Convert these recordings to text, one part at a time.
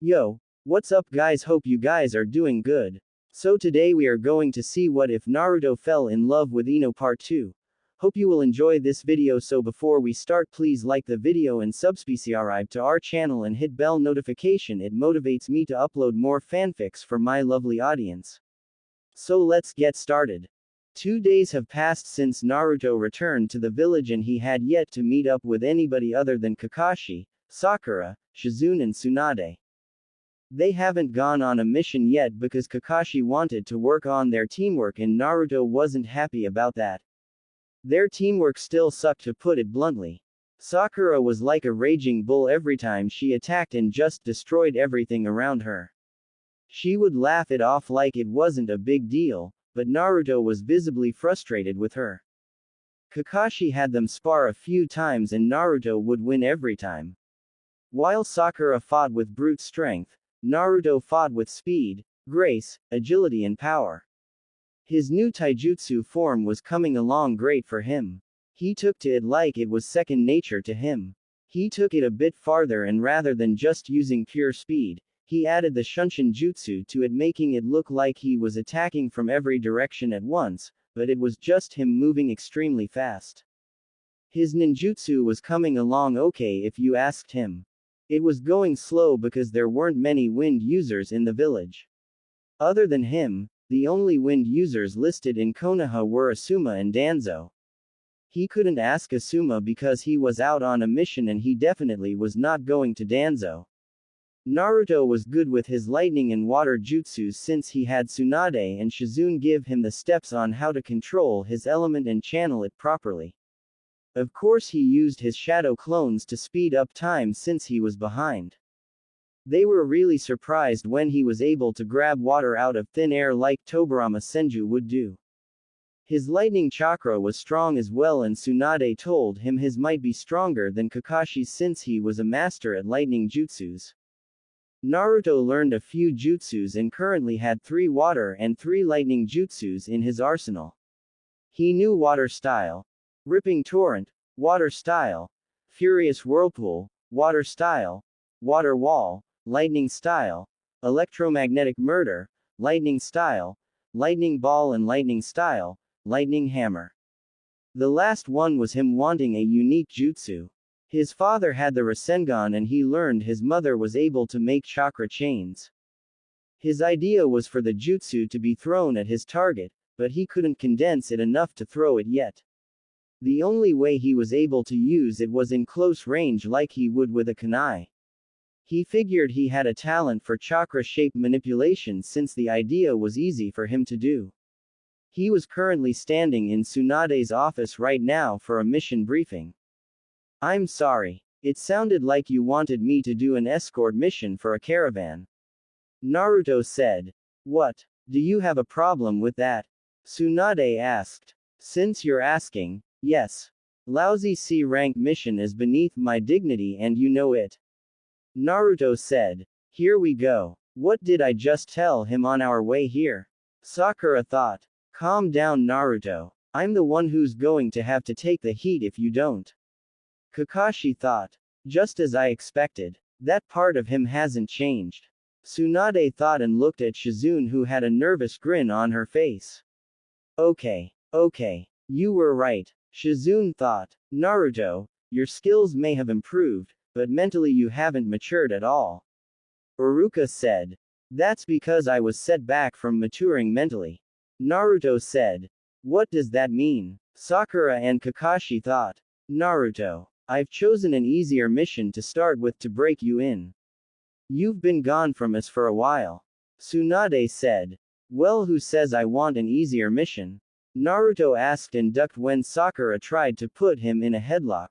Yo, what's up guys, hope you guys are doing good. So today we are going to see what if Naruto fell in love with Ino part 2. Hope you will enjoy this video, so before we start please like the video and subscribe to our channel and hit bell notification, it motivates me to upload more fanfics for my lovely audience. So let's get started. 2 days have passed since Naruto returned to the village and he had yet to meet up with anybody other than Kakashi, Sakura, Shizune and Tsunade. They haven't gone on a mission yet because Kakashi wanted to work on their teamwork and Naruto wasn't happy about that. Their teamwork still sucked, to put it bluntly. Sakura was like a raging bull every time she attacked and just destroyed everything around her. She would laugh it off like it wasn't a big deal, but Naruto was visibly frustrated with her. Kakashi had them spar a few times and Naruto would win every time. While Sakura fought with brute strength, Naruto fought with speed, grace, agility and power. His new taijutsu form was coming along great for him. He took to it like it was second nature to him. He took it a bit farther and rather than just using pure speed, he added the Shunshin jutsu to it, making it look like he was attacking from every direction at once, but it was just him moving extremely fast. His ninjutsu was coming along okay if you asked him. It was going slow because there weren't many wind users in the village. Other than him, the only wind users listed in Konoha were Asuma and Danzo. He couldn't ask Asuma because he was out on a mission and he definitely was not going to Danzo. Naruto was good with his lightning and water jutsus since he had Tsunade and Shizune give him the steps on how to control his element and channel it properly. Of course he used his shadow clones to speed up time since he was behind. They were really surprised when he was able to grab water out of thin air like Tobirama Senju would do. His lightning chakra was strong as well and Tsunade told him his might be stronger than Kakashi's since he was a master at lightning jutsus. Naruto learned a few jutsus and currently had 3 water and 3 lightning jutsus in his arsenal. He knew water style, ripping torrent, water style, furious whirlpool, water style, water wall, lightning style, electromagnetic murder, lightning style, lightning ball and lightning style, lightning hammer. The last one was him wanting a unique jutsu. His father had the Rasengan and he learned his mother was able to make chakra chains. His idea was for the jutsu to be thrown at his target, but he couldn't condense it enough to throw it yet. The only way he was able to use it was in close range like he would with a kunai. He figured he had a talent for chakra shape manipulation since the idea was easy for him to do. He was currently standing in Tsunade's office right now for a mission briefing. I'm sorry. It sounded like you wanted me to do an escort mission for a caravan. Naruto said. What? Do you have a problem with that? Tsunade asked. Since you're asking, yes. Lousy C-rank mission is beneath my dignity and you know it. Naruto said. Here we go. What did I just tell him on our way here? Sakura thought. Calm down Naruto. I'm the one who's going to have to take the heat if you don't. Kakashi thought. Just as I expected. That part of him hasn't changed. Tsunade thought and looked at Shizune who had a nervous grin on her face. Okay. You were right. Shizune thought. Naruto, your skills may have improved, but mentally you haven't matured at all. Iruka said. That's because I was set back from maturing mentally. Naruto said. What does that mean? Sakura and Kakashi thought. Naruto, I've chosen an easier mission to start with to break you in. You've been gone from us for a while. Tsunade said. Well, who says I want an easier mission? Naruto asked and ducked when Sakura tried to put him in a headlock.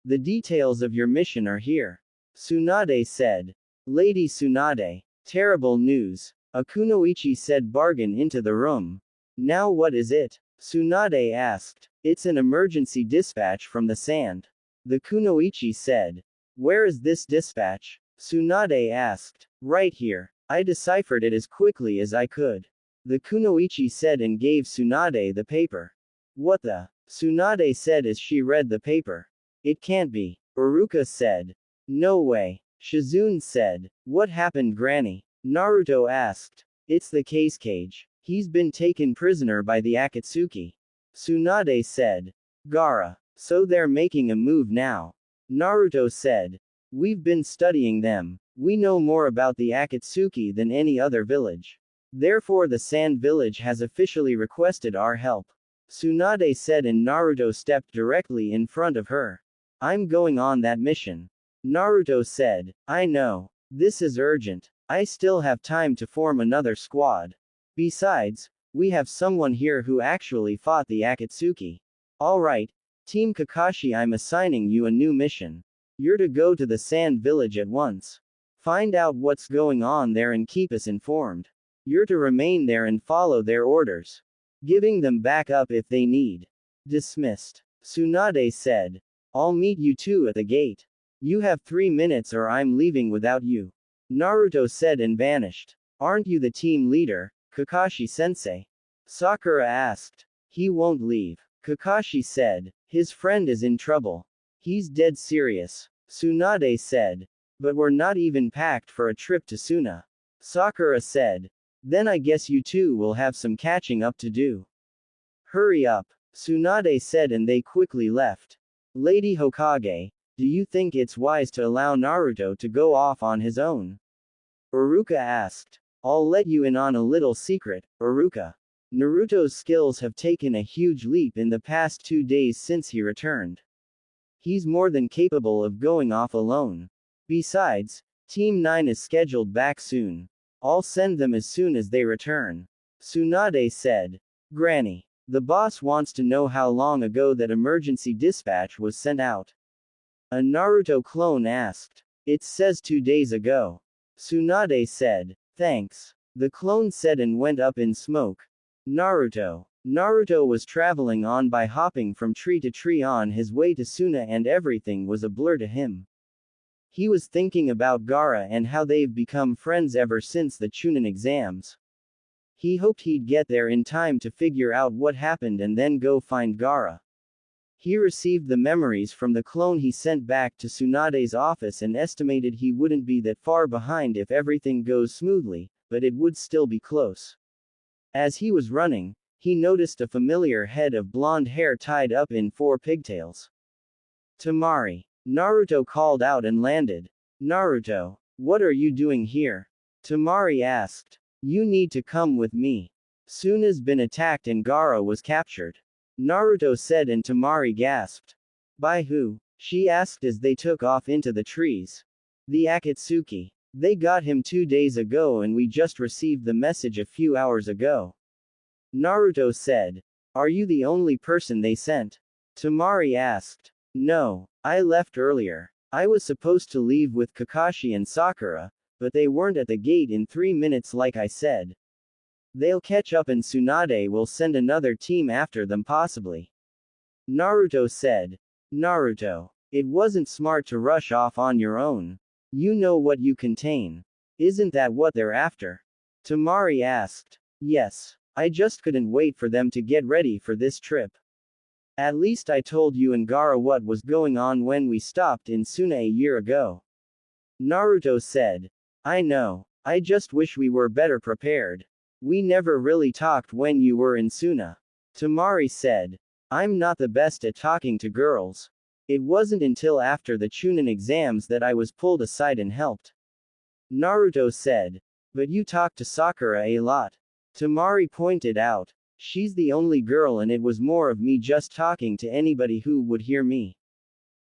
The details of your mission are here. Tsunade said. Lady Tsunade. Terrible news. A kunoichi said bargain into the room. Now what is it? Tsunade asked. It's an emergency dispatch from the sand. The kunoichi said. Where is this dispatch? Tsunade asked. Right here. I deciphered it as quickly as I could. The kunoichi said and gave Tsunade the paper. What the? Tsunade said as she read the paper. It can't be. Iruka said. No way. Shizune said. What happened, Granny? Naruto asked. It's the case cage. He's been taken prisoner by the Akatsuki. Tsunade said. Gaara. So they're making a move now. Naruto said. We've been studying them. We know more about the Akatsuki than any other village. Therefore the Sand Village has officially requested our help. Tsunade said, and Naruto stepped directly in front of her. I'm going on that mission. Naruto said. I know. This is urgent. I still have time to form another squad. Besides, we have someone here who actually fought the Akatsuki. Alright, Team Kakashi, I'm assigning you a new mission. You're to go to the Sand Village at once. Find out what's going on there and keep us informed. You're to remain there and follow their orders. Giving them backup if they need. Dismissed. Tsunade said. I'll meet you two at the gate. You have 3 minutes or I'm leaving without you. Naruto said and vanished. Aren't you the team leader, Kakashi-sensei? Sakura asked. He won't leave. Kakashi said. His friend is in trouble. He's dead serious. Tsunade said. But we're not even packed for a trip to Suna. Sakura said. Then I guess you two will have some catching up to do. Hurry up. Tsunade said, and they quickly left. Lady Hokage, do you think it's wise to allow Naruto to go off on his own? Iruka asked. I'll let you in on a little secret, Iruka. Naruto's skills have taken a huge leap in the past 2 days since he returned. He's more than capable of going off alone. Besides, Team 9 is scheduled back soon. I'll send them as soon as they return. Tsunade said. Granny. The boss wants to know how long ago that emergency dispatch was sent out. A Naruto clone asked. It says 2 days ago. Tsunade said. Thanks. The clone said and went up in smoke. Naruto. Naruto was traveling on by hopping from tree to tree on his way to Suna, and everything was a blur to him. He was thinking about Gaara and how they've become friends ever since the Chunin exams. He hoped he'd get there in time to figure out what happened and then go find Gaara. He received the memories from the clone he sent back to Tsunade's office and estimated he wouldn't be that far behind if everything goes smoothly, but it would still be close. As he was running, he noticed a familiar head of blonde hair tied up in 4 pigtails. Temari. Naruto called out and landed. Naruto, what are you doing here? Temari asked. You need to come with me. Suna's been attacked and Gaara was captured. Naruto said, and Temari gasped. By who? She asked as they took off into the trees. The Akatsuki. They got him 2 days ago and we just received the message a few hours ago. Naruto said. Are you the only person they sent? Temari asked. No, I left earlier. I was supposed to leave with Kakashi and Sakura, but they weren't at the gate in 3 minutes like I said. They'll catch up and Tsunade will send another team after them possibly. Naruto said. Naruto, it wasn't smart to rush off on your own. You know what you contain. Isn't that what they're after? Temari asked. Yes. I just couldn't wait for them to get ready for this trip. At least I told you and Gaara what was going on when we stopped in Suna a year ago. Naruto said. I know. I just wish we were better prepared. We never really talked when you were in Suna. Temari said. I'm not the best at talking to girls. It wasn't until after the Chunin exams that I was pulled aside and helped. Naruto said. But you talked to Sakura a lot. Temari pointed out. She's the only girl and it was more of me just talking to anybody who would hear me.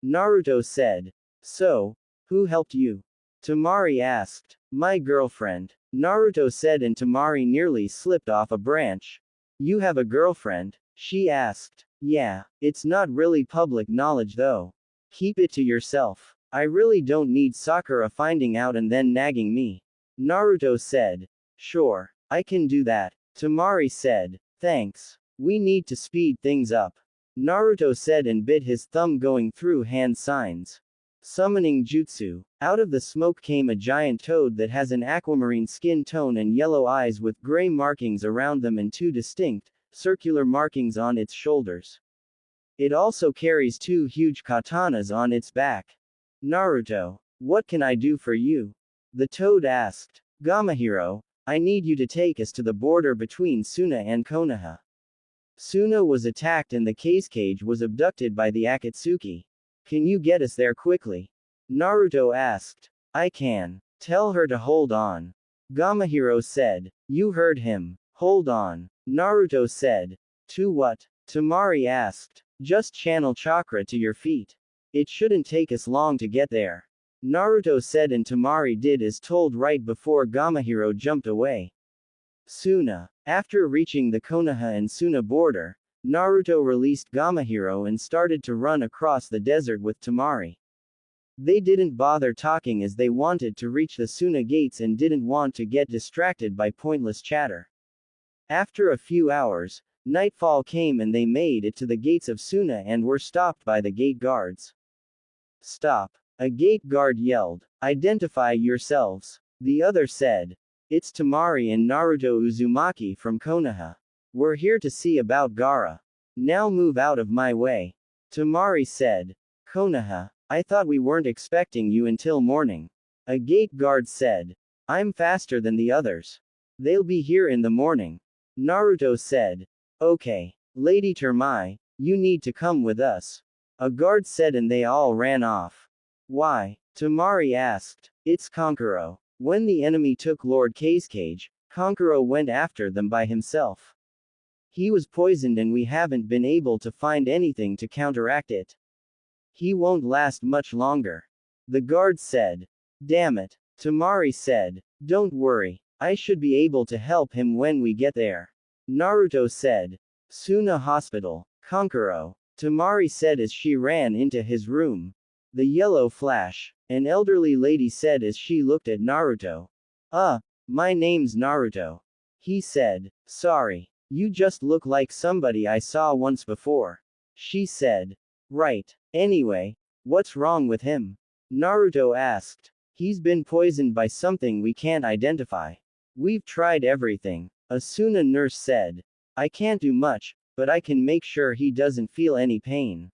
Naruto said. So, who helped you? Temari asked. My girlfriend. Naruto said, and Temari nearly slipped off a branch. You have a girlfriend? She asked. Yeah, it's not really public knowledge though. Keep it to yourself. I really don't need Sakura finding out and then nagging me. Naruto said. Sure, I can do that. Temari said. Thanks. We need to speed things up. Naruto said and bit his thumb, going through hand signs. Summoning jutsu. Out of the smoke came a giant toad that has an aquamarine skin tone and yellow eyes with gray markings around them and 2 distinct, circular markings on its shoulders. It also carries 2 huge katanas on its back. Naruto. What can I do for you? The toad asked. Gamahiro, I need you to take us to the border between Suna and Konoha. Suna was attacked and the cage was abducted by the Akatsuki. Can you get us there quickly? Naruto asked. I can. Tell her to hold on. Gamahiro said. You heard him. Hold on. Naruto said. To what? Temari asked. Just channel chakra to your feet. It shouldn't take us long to get there. Naruto said and Temari did as told right before Gamahiro jumped away. Suna. After reaching the Konoha and Suna border, Naruto released Gamahiro and started to run across the desert with Temari. They didn't bother talking as they wanted to reach the Suna gates and didn't want to get distracted by pointless chatter. After a few hours, nightfall came and they made it to the gates of Suna and were stopped by the gate guards. Stop. A gate guard yelled. Identify yourselves. The other said. It's Temari and Naruto Uzumaki from Konoha. We're here to see about Gaara. Now move out of my way. Temari said. Konoha, I thought we weren't expecting you until morning. A gate guard said. I'm faster than the others. They'll be here in the morning. Naruto said. Okay. Lady Termai, you need to come with us. A guard said and they all ran off. Why? Temari asked. It's Kankuro. When the enemy took Lord K's cage, Kankuro went after them by himself. He was poisoned and we haven't been able to find anything to counteract it. He won't last much longer. The guard said. Damn it. Temari said. Don't worry. I should be able to help him when we get there. Naruto said. Suna Hospital. Kankuro. Temari said as she ran into his room. The yellow flash. An elderly lady said as she looked at Naruto. My name's Naruto. He said. Sorry. You just look like somebody I saw once before. She said. Right. Anyway, what's wrong with him? Naruto asked. He's been poisoned by something we can't identify. We've tried everything. A Suna nurse said. I can't do much, but I can make sure he doesn't feel any pain.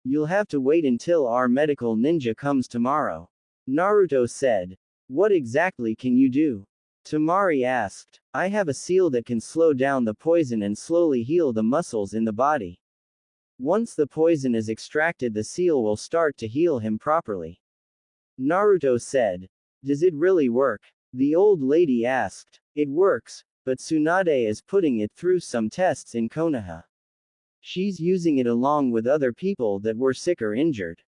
You'll have to wait until our medical ninja comes tomorrow. Naruto said. What exactly can you do? Temari asked. I have a seal that can slow down the poison and slowly heal the muscles in the body. Once the poison is extracted, the seal will start to heal him properly. Naruto said. Does it really work? The old lady asked. It works, but Tsunade is putting it through some tests in Konoha. She's using it along with other people that were sick or injured.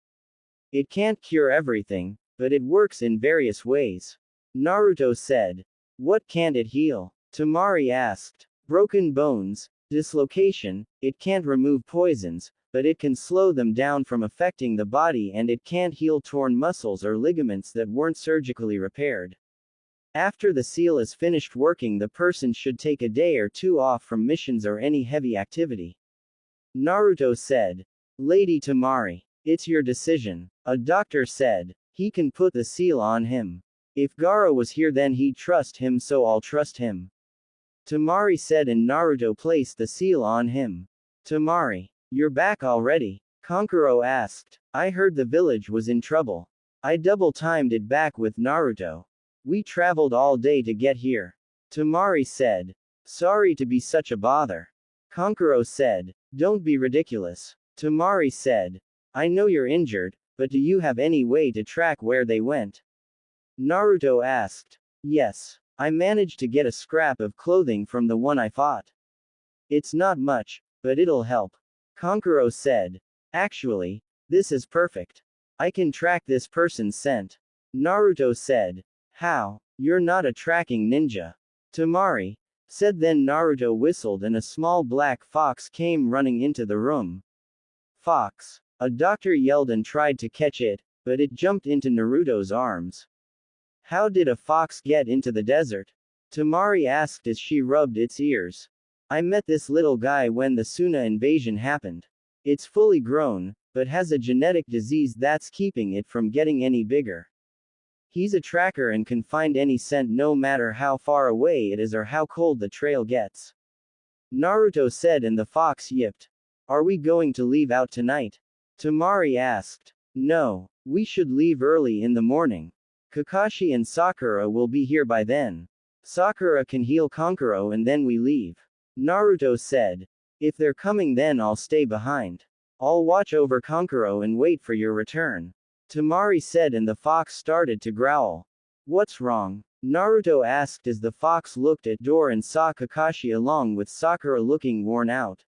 It can't cure everything, but it works in various ways. Naruto said. What can't it heal? Temari asked. Broken bones, dislocation. It can't remove poisons, but it can slow them down from affecting the body, and it can't heal torn muscles or ligaments that weren't surgically repaired. After the seal is finished working, the person should take a day or two off from missions or any heavy activity. Naruto said. Lady Temari, it's your decision. A doctor said. He can put the seal on him. If Gaara was here then he'd trust him, so I'll trust him. Temari said and Naruto placed the seal on him. Temari, you're back already? Kankuro asked. I heard the village was in trouble. I double-timed it back with Naruto. We traveled all day to get here. Temari said. Sorry to be such a bother. Kankuro said. Don't be ridiculous. Temari said. I know you're injured, but do you have any way to track where they went? Naruto asked. Yes. I managed to get a scrap of clothing from the one I fought. It's not much, but it'll help. Kankuro said. Actually, this is perfect. I can track this person's scent. Naruto said. How? You're not a tracking ninja. Temari said. Then Naruto whistled and a small black fox came running into the room. Fox. A doctor yelled and tried to catch it, but it jumped into Naruto's arms. How did a fox get into the desert? Temari asked as she rubbed its ears. I met this little guy when the Suna invasion happened. It's fully grown, but has a genetic disease that's keeping it from getting any bigger. He's a tracker and can find any scent no matter how far away it is or how cold the trail gets. Naruto said and the fox yipped. Are we going to leave out tonight? Temari asked. No, we should leave early in the morning. Kakashi and Sakura will be here by then. Sakura can heal Kankuro and then we leave. Naruto said. If they're coming then I'll stay behind. I'll watch over Kankuro and wait for your return. Temari said and the fox started to growl. What's wrong? Naruto asked as the fox looked at door and saw Kakashi along with Sakura looking worn out.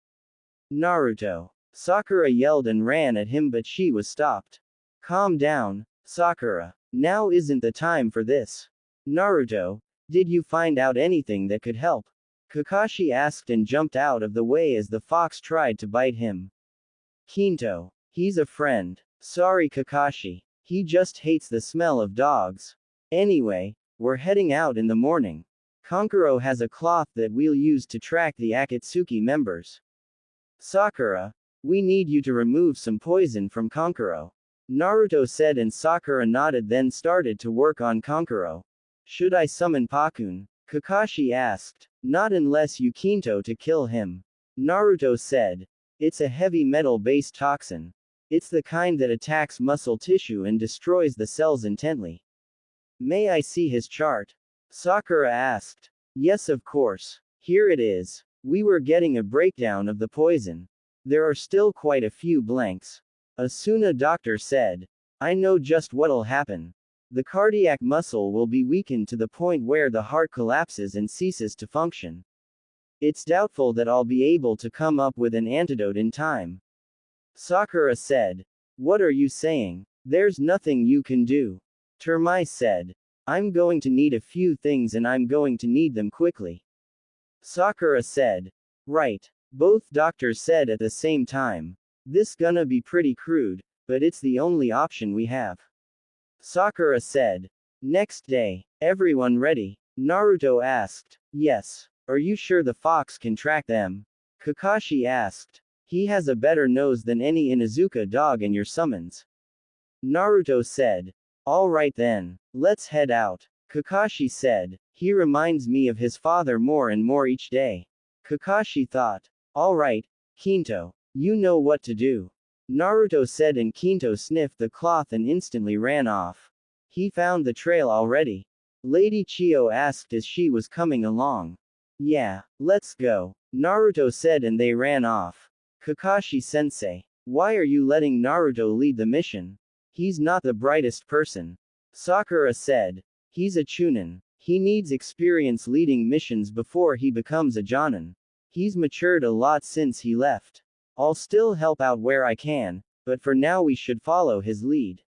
Naruto. Sakura yelled and ran at him but she was stopped. Calm down, Sakura. Now isn't the time for this. Naruto, did you find out anything that could help? Kakashi asked and jumped out of the way as the fox tried to bite him. Kinto. He's a friend. Sorry Kakashi. He just hates the smell of dogs. Anyway, we're heading out in the morning. Kankuro has a cloth that we'll use to track the Akatsuki members. Sakura, we need you to remove some poison from Kankuro. Naruto said and Sakura nodded then started to work on Kankuro. Should I summon Pakun? Kakashi asked. Not unless you Kinto to kill him. Naruto said. It's a heavy metal-based toxin. It's the kind that attacks muscle tissue and destroys the cells intently. May I see his chart? Sakura asked. Yes of course. Here it is. We were getting a breakdown of the poison. There are still quite a few blanks. Asuna doctor said. I know just what'll happen. The cardiac muscle will be weakened to the point where the heart collapses and ceases to function. It's doubtful that I'll be able to come up with an antidote in time. Sakura said. What are you saying? There's nothing you can do. Termai said. I'm going to need a few things and I'm going to need them quickly. Sakura said. Right. Both doctors said at the same time. This gonna be pretty crude, but it's the only option we have. Sakura said. Next day. Everyone ready? Naruto asked. Yes. Are you sure the fox can track them? Kakashi asked. He has a better nose than any Inuzuka dog in your summons. Naruto said. Alright then. Let's head out. Kakashi said. He reminds me of his father more and more each day. Kakashi thought. Alright, Kinto. You know what to do. Naruto said and Kinto sniffed the cloth and instantly ran off. He found the trail already. Lady Chio asked as she was coming along. Yeah, let's go. Naruto said and they ran off. Kakashi-sensei. Why are you letting Naruto lead the mission? He's not the brightest person. Sakura said. He's a chunin. He needs experience leading missions before he becomes a jonin. He's matured a lot since he left. I'll still help out where I can, but for now we should follow his lead.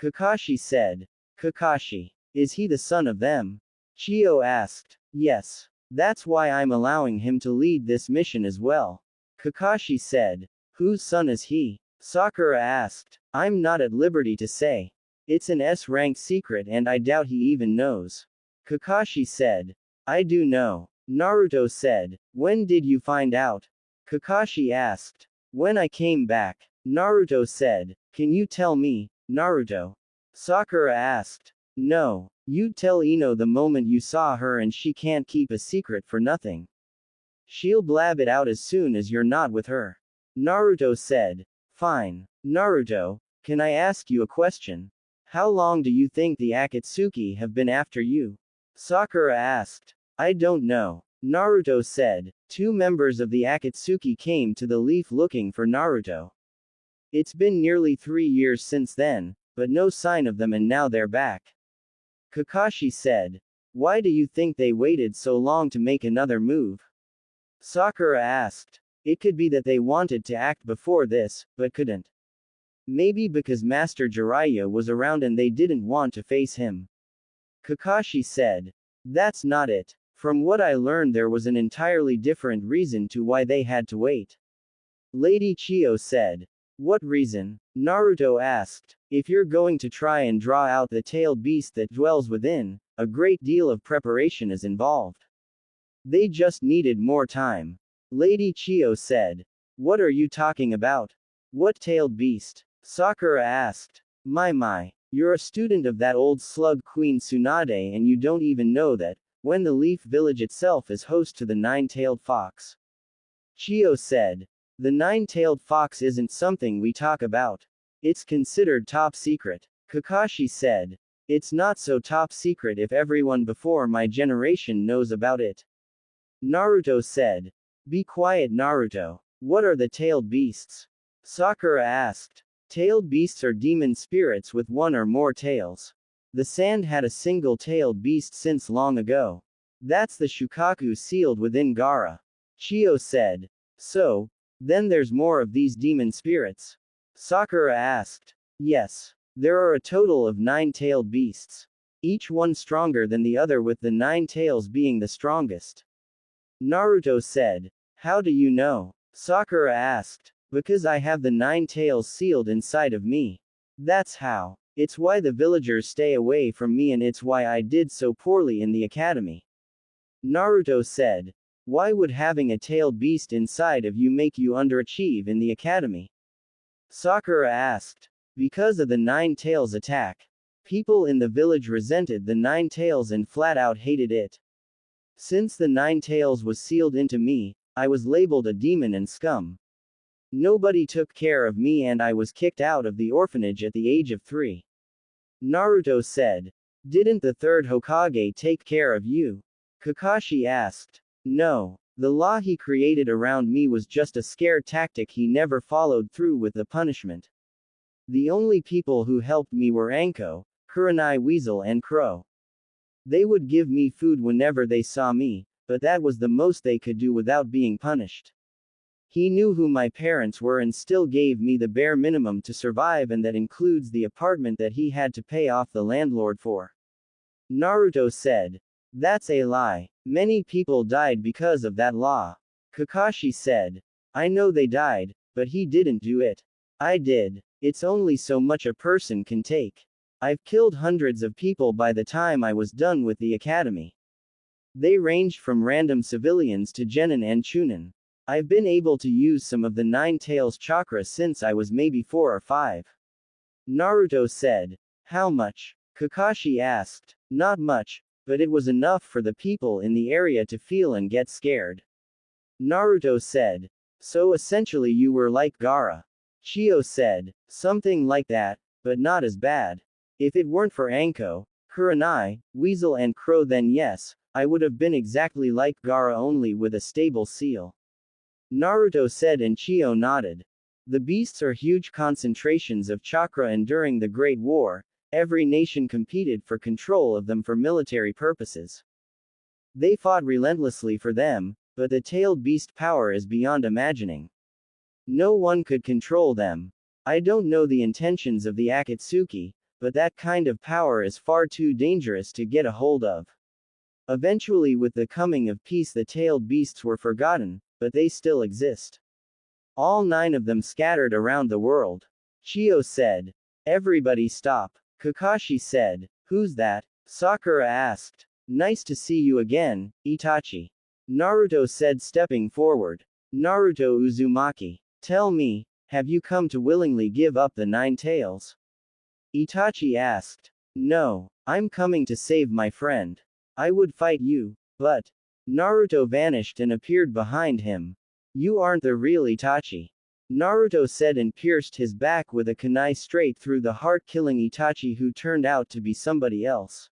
Kakashi said. Kakashi. Is he the son of them? Chio asked. Yes. That's why I'm allowing him to lead this mission as well. Kakashi said. Whose son is he? Sakura asked. I'm not at liberty to say. It's an S-rank secret and I doubt he even knows. Kakashi said. I do know. Naruto said. When did you find out? Kakashi asked. When I came back. Naruto said. Can you tell me, Naruto? Sakura asked. No. You tell Ino the moment you saw her and she can't keep a secret for nothing. She'll blab it out as soon as you're not with her. Naruto said. Fine. Naruto, can I ask you a question? How long do you think the Akatsuki have been after you? Sakura asked. I don't know. Naruto said. 2 members of the Akatsuki came to the leaf looking for Naruto. It's been nearly 3 years since then, but no sign of them and now they're back. Kakashi said. Why do you think they waited so long to make another move? Sakura asked. It could be that they wanted to act before this, but couldn't. Maybe because Master Jiraiya was around and they didn't want to face him. Kakashi said. That's not it. From what I learned there was an entirely different reason to why they had to wait. Lady Chio said. What reason? Naruto asked. If you're going to try and draw out the tailed beast that dwells within, a great deal of preparation is involved. They just needed more time. Lady Chio said. What are you talking about? What tailed beast? Sakura asked. My. You're a student of that old slug Queen Tsunade and you don't even know that, when the Leaf Village itself is host to the 9-tailed fox. Chio said. The 9-tailed fox isn't something we talk about. It's considered top secret. Kakashi said. It's not so top secret if everyone before my generation knows about it. Naruto said. Be quiet, Naruto. What are the tailed beasts? Sakura asked. Tailed beasts are demon spirits with one or more tails. The sand had a single tailed beast since long ago. That's the Shukaku sealed within Gaara. Chio said. So, then there's more of these demon spirits? Sakura asked. Yes. There are a total of 9 tailed beasts. Each one stronger than the other, with the 9 tails being the strongest. Naruto said. How do you know? Sakura asked. Because I have the 9 tails sealed inside of me. That's how. It's why the villagers stay away from me, and it's why I did so poorly in the academy. Naruto said. Why would having a tailed beast inside of you make you underachieve in the academy? Sakura asked. Because of the 9 tails attack. People in the village resented the 9 tails and flat out hated it. Since the 9 tails was sealed into me, I was labeled a demon and scum. Nobody took care of me and I was kicked out of the orphanage at the age of 3. Naruto said. Didn't the 3rd Hokage take care of you? Kakashi asked. No. The law he created around me was just a scare tactic. He never followed through with the punishment. The only people who helped me were Anko, Kurenai Weasel and Crow. They would give me food whenever they saw me, but that was the most they could do without being punished. He knew who my parents were and still gave me the bare minimum to survive, and that includes the apartment that he had to pay off the landlord for. Naruto said. That's a lie. Many people died because of that law. Kakashi said. I know they died, but he didn't do it. I did. It's only so much a person can take. I've killed hundreds of people by the time I was done with the academy. They ranged from random civilians to genin and chunin. I've been able to use some of the 9 tails chakra since I was maybe 4 or 5. Naruto said. How much? Kakashi asked. Not much, but it was enough for the people in the area to feel and get scared. Naruto said. So essentially you were like Gaara. Chio said. Something like that, but not as bad. If it weren't for Anko, Kurenai, Weasel and Crow, then yes, I would have been exactly like Gaara, only with a stable seal. Naruto said, and Chio nodded. The beasts are huge concentrations of chakra, and during the Great War, every nation competed for control of them for military purposes. They fought relentlessly for them, but the tailed beast power is beyond imagining. No one could control them. I don't know the intentions of the Akatsuki, but that kind of power is far too dangerous to get a hold of. Eventually, with the coming of peace, the tailed beasts were forgotten, but they still exist. All 9 of them scattered around the world. Chio said. Everybody stop. Kakashi said. Who's that? Sakura asked. Nice to see you again, Itachi. Naruto said, stepping forward. Naruto Uzumaki. Tell me, have you come to willingly give up the 9 tails? Itachi asked. No, I'm coming to save my friend. I would fight you, but... Naruto vanished and appeared behind him. You aren't the real Itachi. Naruto said, and pierced his back with a kunai straight through the heart, killing Itachi, who turned out to be somebody else.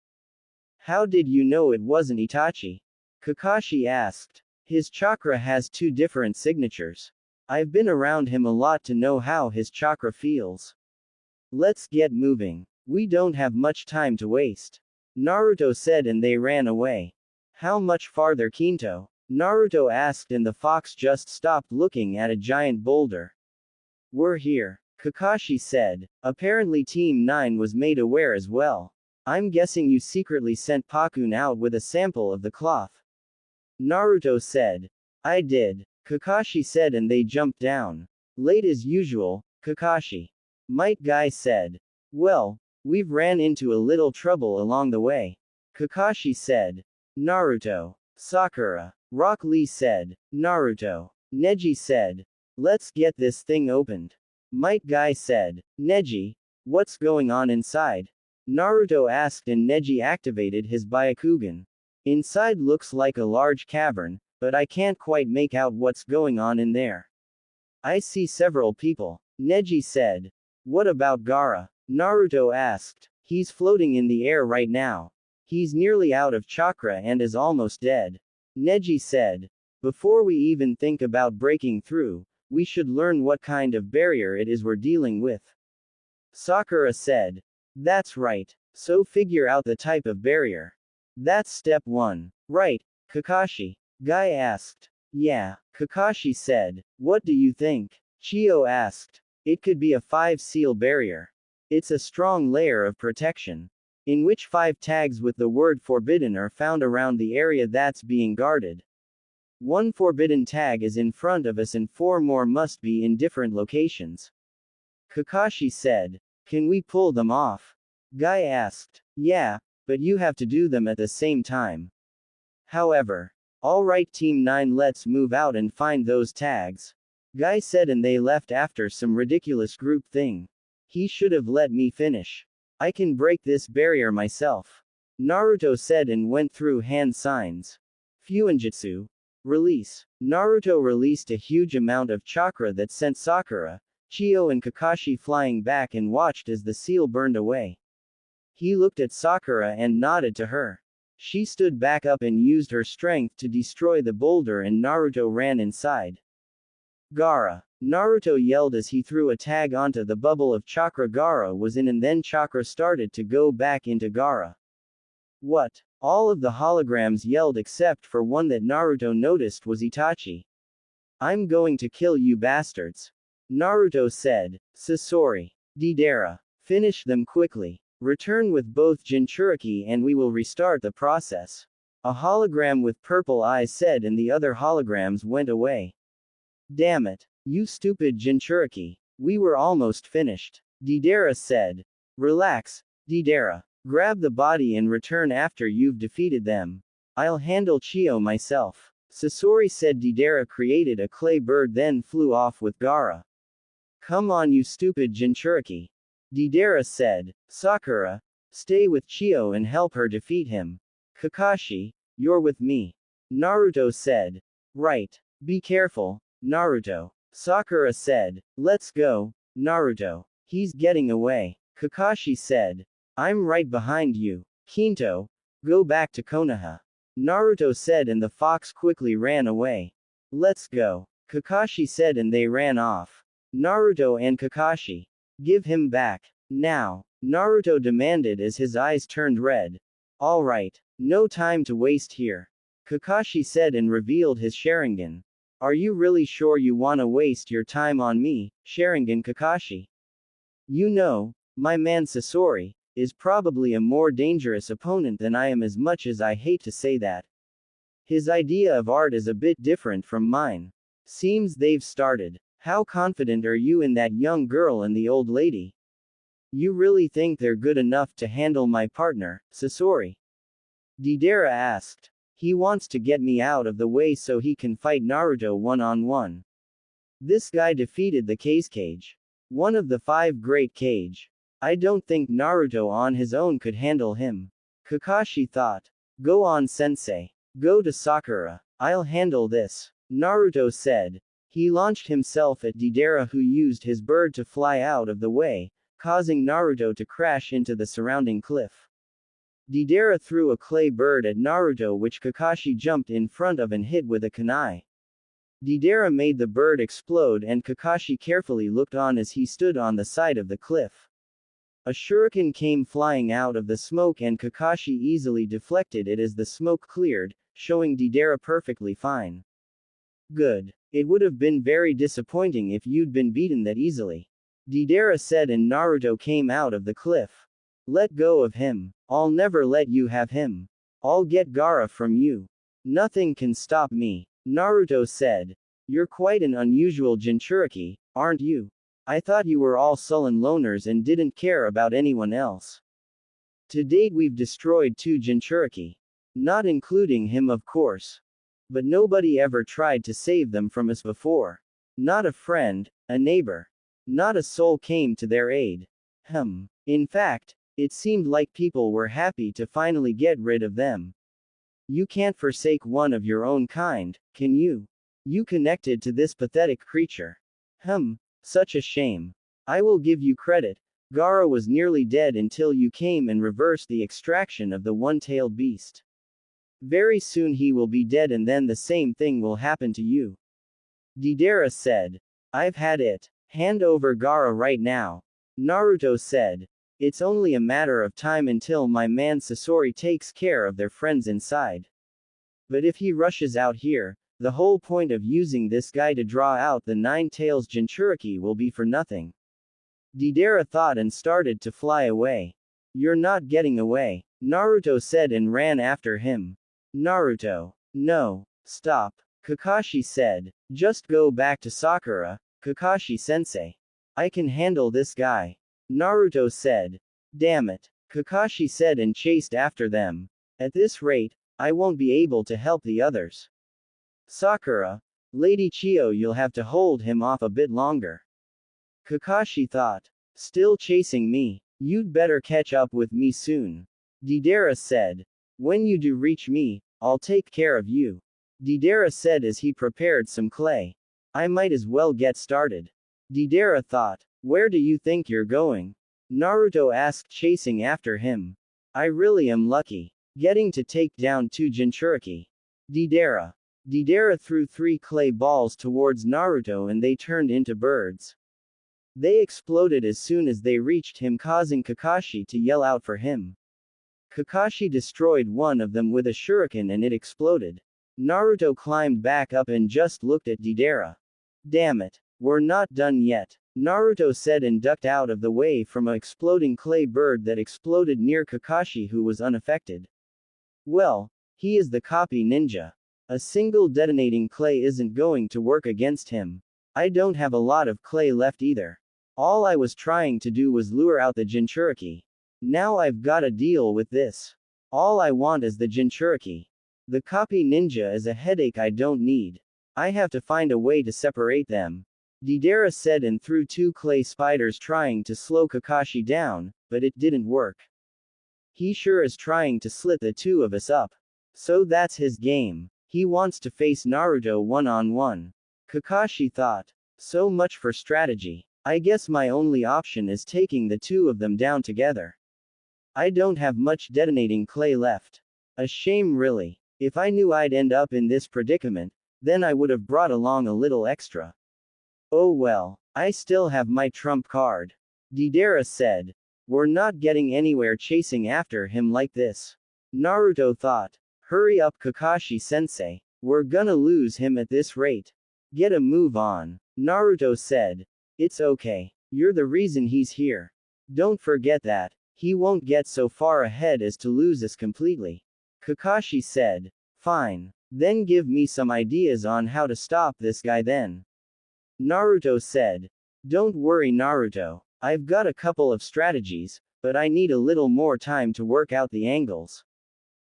How did you know it wasn't Itachi? Kakashi asked. His chakra has 2 different signatures. I've been around him a lot to know how his chakra feels. Let's get moving. We don't have much time to waste. Naruto said, and they ran away. How much farther, Kinto? Naruto asked, and the fox just stopped looking at a giant boulder. We're here. Kakashi said. Apparently Team 9 was made aware as well. I'm guessing you secretly sent Pakun out with a sample of the cloth. Naruto said. I did. Kakashi said, and they jumped down. Late as usual, Kakashi. Might Guy said. Well, we've ran into a little trouble along the way. Kakashi said. Naruto. Sakura. Rock Lee said. Naruto. Neji said. Let's get this thing opened. Might Guy said. Neji. What's going on inside? Naruto asked, and Neji activated his Byakugan. Inside looks like a large cavern, but I can't quite make out what's going on in there. I see several people. Neji said. What about Gaara? Naruto asked. He's floating in the air right now. He's nearly out of chakra and is almost dead. Neji said. Before we even think about breaking through, we should learn what kind of barrier it is we're dealing with. Sakura said. That's right. So figure out the type of barrier. That's step 1. Right, Kakashi? Guy asked. Yeah, Kakashi said. What do you think? Chio asked. It could be a 5-seal barrier. It's a strong layer of protection, in which 5 tags with the word forbidden are found around the area that's being guarded. 1 forbidden tag is in front of us and 4 more must be in different locations. Kakashi said. Can we pull them off? Guy asked. Yeah, but you have to do them at the same time. However. Alright Team 9, let's move out and find those tags. Guy said, and they left after some ridiculous group thing. He should have let me finish. I can break this barrier myself. Naruto said and went through hand signs. Fuinjutsu. Release. Naruto released a huge amount of chakra that sent Sakura, Chio and Kakashi flying back and watched as the seal burned away. He looked at Sakura and nodded to her. She stood back up and used her strength to destroy the boulder and Naruto ran inside. Gaara. Naruto yelled as he threw a tag onto the bubble of chakra Gaara was in, and then chakra started to go back into Gaara. What? All of the holograms yelled except for one that Naruto noticed was Itachi. I'm going to kill you bastards. Naruto said. Sasori. Deidara. Finish them quickly. Return with both Jinchuriki and we will restart the process. A hologram with purple eyes said, and the other holograms went away. Damn it. You stupid Jinchuriki. We were almost finished. Deidara said. Relax, Deidara. Grab the body and return after you've defeated them. I'll handle Chio myself. Sasori said. Deidara created a clay bird then flew off with Gaara. Come on you stupid Jinchuriki. Deidara said. Sakura, stay with Chio and help her defeat him. Kakashi, you're with me. Naruto said. Right. Be careful, Naruto. Sakura said. Let's go, Naruto. He's getting away. Kakashi said. I'm right behind you. Kinto, go back to Konoha. Naruto said, and the fox quickly ran away. Let's go. Kakashi said, and they ran off. Naruto and Kakashi. Give him back. Now. Naruto demanded as his eyes turned red. Alright. No time to waste here. Kakashi said and revealed his Sharingan. Are you really sure you wanna waste your time on me, Sharingan Kakashi? You know, my man Sasori is probably a more dangerous opponent than I am, as much as I hate to say that. His idea of art is a bit different from mine. Seems they've started. How confident are you in that young girl and the old lady? You really think they're good enough to handle my partner, Sasori? Deidara asked. He wants to get me out of the way so he can fight Naruto one-on-one. This guy defeated the Kage, one of the 5 great Kage. I don't think Naruto on his own could handle him. Kakashi thought. Go on sensei. Go to Sakura. I'll handle this. Naruto said. He launched himself at Deidara, who used his bird to fly out of the way, causing Naruto to crash into the surrounding cliff. Deidara threw a clay bird at Naruto, which Kakashi jumped in front of and hit with a kunai. Deidara made the bird explode and Kakashi carefully looked on as he stood on the side of the cliff. A shuriken came flying out of the smoke and Kakashi easily deflected it as the smoke cleared, showing Deidara perfectly fine. Good. It would have been very disappointing if you'd been beaten that easily. Deidara said, and Naruto came out of the cliff. Let go of him. I'll never let you have him. I'll get Gaara from you. Nothing can stop me. Naruto said. You're quite an unusual Jinchuriki, aren't you? I thought you were all sullen loners and didn't care about anyone else. To date we've destroyed 2 Jinchuriki. Not including him of course. But nobody ever tried to save them from us before. Not a friend, a neighbor. Not a soul came to their aid. In fact, it seemed like people were happy to finally get rid of them. You can't forsake one of your own kind, can you? You connected to this pathetic creature. Such a shame. I will give you credit. Gaara was nearly dead until you came and reversed the extraction of the one-tailed beast. Very soon he will be dead and then the same thing will happen to you. Deidara said. I've had it. Hand over Gaara right now. Naruto said. It's only a matter of time until my man Sasori takes care of their friends inside. But if he rushes out here, the whole point of using this guy to draw out the Nine Tails Jinchuriki will be for nothing. Deidara thought and started to fly away. You're not getting away, Naruto said and ran after him. Naruto. No. Stop. Kakashi said. Just go back to Sakura, Kakashi-sensei. I can handle this guy. Naruto said. Damn it. Kakashi said and chased after them. At this rate, I won't be able to help the others. Sakura. Lady Chio, you'll have to hold him off a bit longer. Kakashi thought. Still chasing me? You'd better catch up with me soon. Deidara said. When you do reach me, I'll take care of you. Deidara said as he prepared some clay. I might as well get started. Deidara thought. Where do you think you're going? Naruto asked, chasing after him. I really am lucky. Getting to take down 2 Jinchuriki. Deidara. Deidara threw 3 clay balls towards Naruto and they turned into birds. They exploded as soon as they reached him, causing Kakashi to yell out for him. Kakashi destroyed one of them with a shuriken and it exploded. Naruto climbed back up and just looked at Deidara. Damn it. We're not done yet, Naruto said and ducked out of the way from a exploding clay bird that exploded near Kakashi, who was unaffected. Well, he is the copy ninja. A single detonating clay isn't going to work against him. I don't have a lot of clay left either. All I was trying to do was lure out the Jinchuriki. Now I've gotta deal with this. All I want is the Jinchuriki. The copy ninja is a headache I don't need. I have to find a way to separate them. Deidara said and threw 2 clay spiders trying to slow Kakashi down, but it didn't work. He sure is trying to slit the 2 of us up. So that's his game. He wants to face Naruto one-on-one. Kakashi thought. So much for strategy. I guess my only option is taking the 2 of them down together. I don't have much detonating clay left. A shame really. If I knew I'd end up in this predicament, then I would have brought along a little extra. Oh well, I still have my trump card. Deidara said. We're not getting anywhere chasing after him like this. Naruto thought. Hurry up, Kakashi-sensei. We're gonna lose him at this rate. Get a move on. Naruto said. It's okay. You're the reason he's here. Don't forget that. He won't get so far ahead as to lose us completely. Kakashi said. Fine. Then give me some ideas on how to stop this guy then. Naruto said. Don't worry, Naruto. I've got a couple of strategies, but I need a little more time to work out the angles.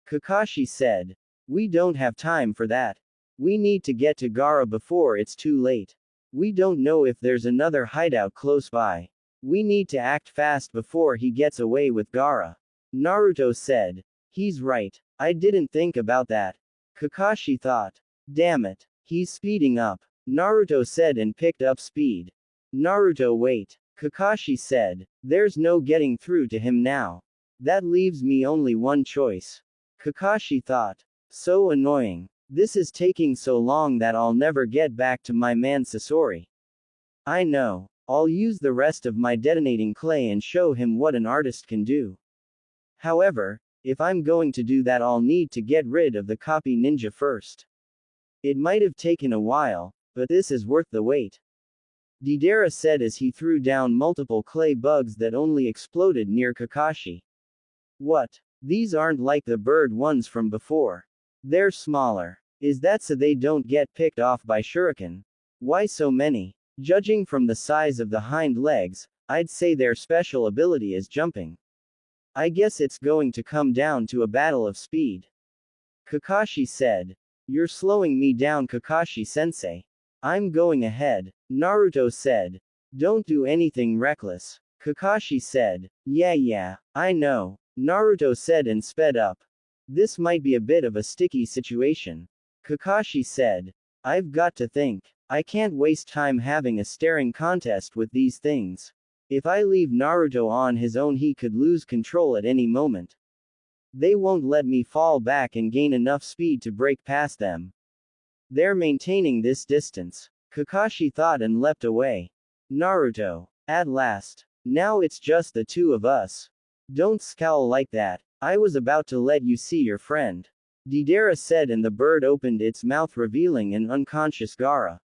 Kakashi said. We don't have time for that. We need to get to Gaara before it's too late. We don't know if there's another hideout close by. We need to act fast before he gets away with Gaara. Naruto said. He's right. I didn't think about that. Kakashi thought. Damn it. He's speeding up. Naruto said and picked up speed. Naruto, wait. Kakashi said. There's no getting through to him now. That leaves me only one choice. Kakashi thought. So annoying. This is taking so long that I'll never get back to my man Sasori. I know. I'll use the rest of my detonating clay and show him what an artist can do. However, if I'm going to do that, I'll need to get rid of the copy ninja first. It might have taken a while, but this is worth the wait. Deidara said as he threw down multiple clay bugs that only exploded near Kakashi. What? These aren't like the bird ones from before. They're smaller. Is that so they don't get picked off by shuriken? Why so many? Judging from the size of the hind legs, I'd say their special ability is jumping. I guess it's going to come down to a battle of speed. Kakashi said. You're slowing me down, Kakashi-sensei. I'm going ahead. Naruto said. Don't do anything reckless. Kakashi said. Yeah, I know. Naruto said and sped up. This might be a bit of a sticky situation. Kakashi said. I've got to think. I can't waste time having a staring contest with these things. If I leave Naruto on his own, he could lose control at any moment. They won't let me fall back and gain enough speed to break past them. They're maintaining this distance, Kakashi thought and leapt away. Naruto. At last. Now it's just the two of us. Don't scowl like that. I was about to let you see your friend. Deidara said, and the bird opened its mouth revealing an unconscious Gaara.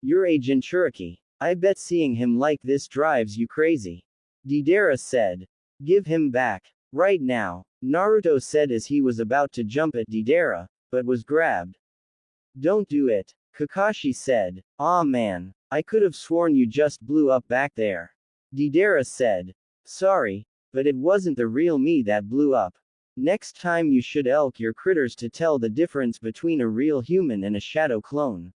You're a Jinchuriki. I bet seeing him like this drives you crazy. Deidara said. Give him back. Right now. Naruto said as he was about to jump at Deidara, but was grabbed. Don't do it. Kakashi said. Aw man. I could have sworn you just blew up back there. Deidara said. Sorry, but it wasn't the real me that blew up. Next time you should elk your critters to tell the difference between a real human and a shadow clone.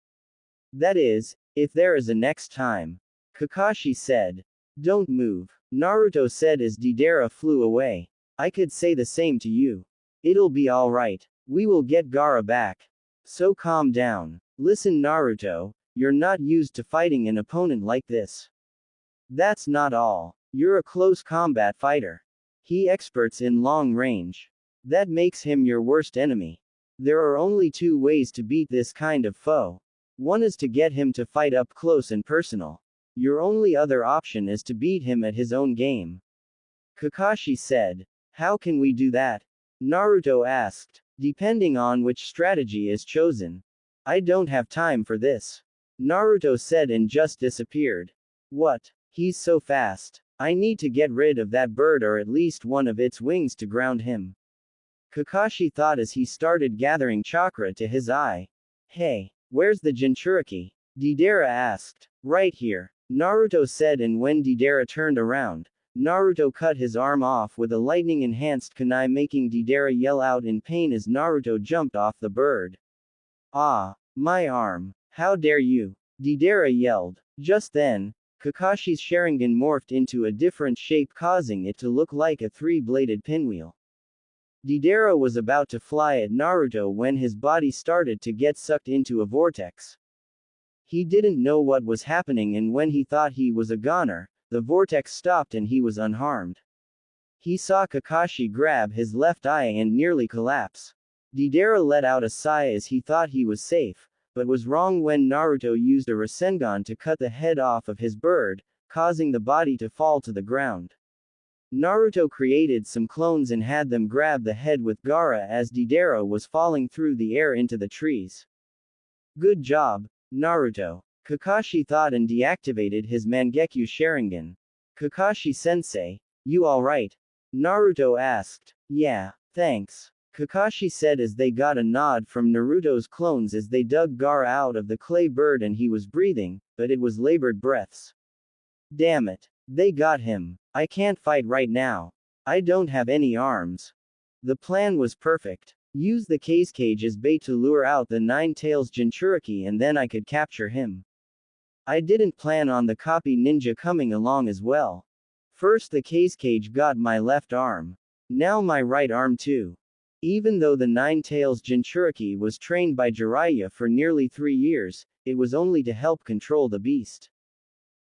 That is, if there is a next time. Kakashi said. Don't move. Naruto said as Deidara flew away. I could say the same to you. It'll be alright. We will get Gaara back. So calm down. Listen Naruto, you're not used to fighting an opponent like this. That's not all. You're a close combat fighter. He experts in long range. That makes him your worst enemy. There are only two ways to beat this kind of foe. One is to get him to fight up close and personal. Your only other option is to beat him at his own game. Kakashi said. How can we do that? Naruto asked. Depending on which strategy is chosen. I don't have time for this. Naruto said and just disappeared. What? He's so fast. I need to get rid of that bird or at least one of its wings to ground him. Kakashi thought as he started gathering chakra to his eye. Hey, where's the Jinchuriki? Deidara asked. Right here. Naruto said, and when Deidara turned around, Naruto cut his arm off with a lightning-enhanced kunai, making Deidara yell out in pain as Naruto jumped off the bird. Ah, my arm. How dare you? Deidara yelled. Just then, Kakashi's Sharingan morphed into a different shape, causing it to look like a three-bladed pinwheel. Deidara was about to fly at Naruto when his body started to get sucked into a vortex. He didn't know what was happening, and when he thought he was a goner, the vortex stopped and he was unharmed. He saw Kakashi grab his left eye and nearly collapse. Deidara let out a sigh as he thought he was safe, but was wrong when Naruto used a Rasengan to cut the head off of his bird, causing the body to fall to the ground. Naruto created some clones and had them grab the head with Gaara as Deidara was falling through the air into the trees. Good job, Naruto. Kakashi thought and deactivated his Mangekyo Sharingan. Kakashi-sensei, you alright? Naruto asked. Yeah, thanks. Kakashi said as they got a nod from Naruto's clones as they dug Gaara out of the clay bird, and he was breathing, but it was labored breaths. Damn it. They got him. I can't fight right now. I don't have any arms. The plan was perfect. Use the cage as bait to lure out the Nine-Tails Jinchuriki, and then I could capture him. I didn't plan on the copy ninja coming along as well. First the cage got my left arm. Now my right arm too. Even though the Nine-Tails Jinchuriki was trained by Jiraiya for nearly 3 years, it was only to help control the beast.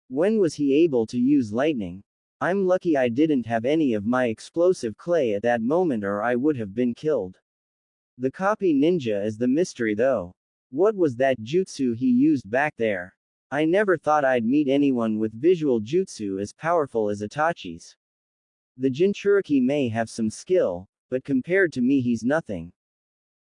When was he able to use lightning? I'm lucky I didn't have any of my explosive clay at that moment, or I would have been killed. The copy ninja is the mystery though. What was that jutsu he used back there? I never thought I'd meet anyone with visual jutsu as powerful as Itachi's. The Jinchuriki may have some skill, but compared to me he's nothing.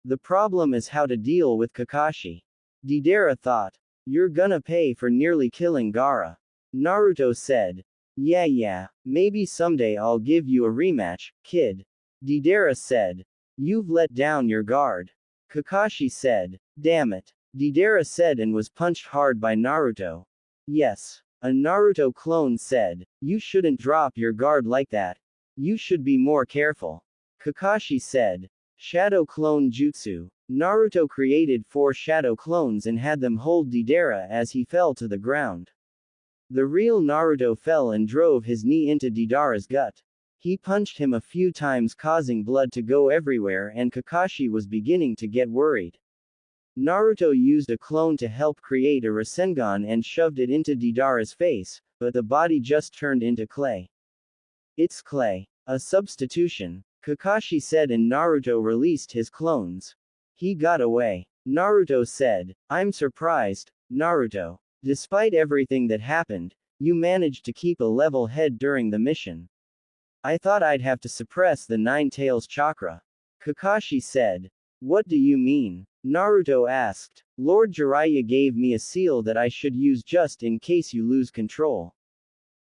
The problem is how to deal with Kakashi. Deidara thought. You're gonna pay for nearly killing Gaara. Naruto said. Yeah, maybe someday I'll give you a rematch, kid. Deidara said. You've let down your guard. Kakashi said. Damn it. Deidara said and was punched hard by Naruto. Yes. A Naruto clone said. You shouldn't drop your guard like that. You should be more careful. Kakashi said. Shadow Clone Jutsu. Naruto created 4 shadow clones and had them hold Deidara as he fell to the ground. The real Naruto fell and drove his knee into Deidara's gut. He punched him a few times, causing blood to go everywhere, and Kakashi was beginning to get worried. Naruto used a clone to help create a Rasengan and shoved it into Deidara's face, but the body just turned into clay. It's clay. A substitution, Kakashi said, and Naruto released his clones. He got away. Naruto said, I'm surprised, Naruto. Despite everything that happened, you managed to keep a level head during the mission. I thought I'd have to suppress the Nine Tails chakra. Kakashi said. What do you mean? Naruto asked. Lord Jiraiya gave me a seal that I should use just in case you lose control.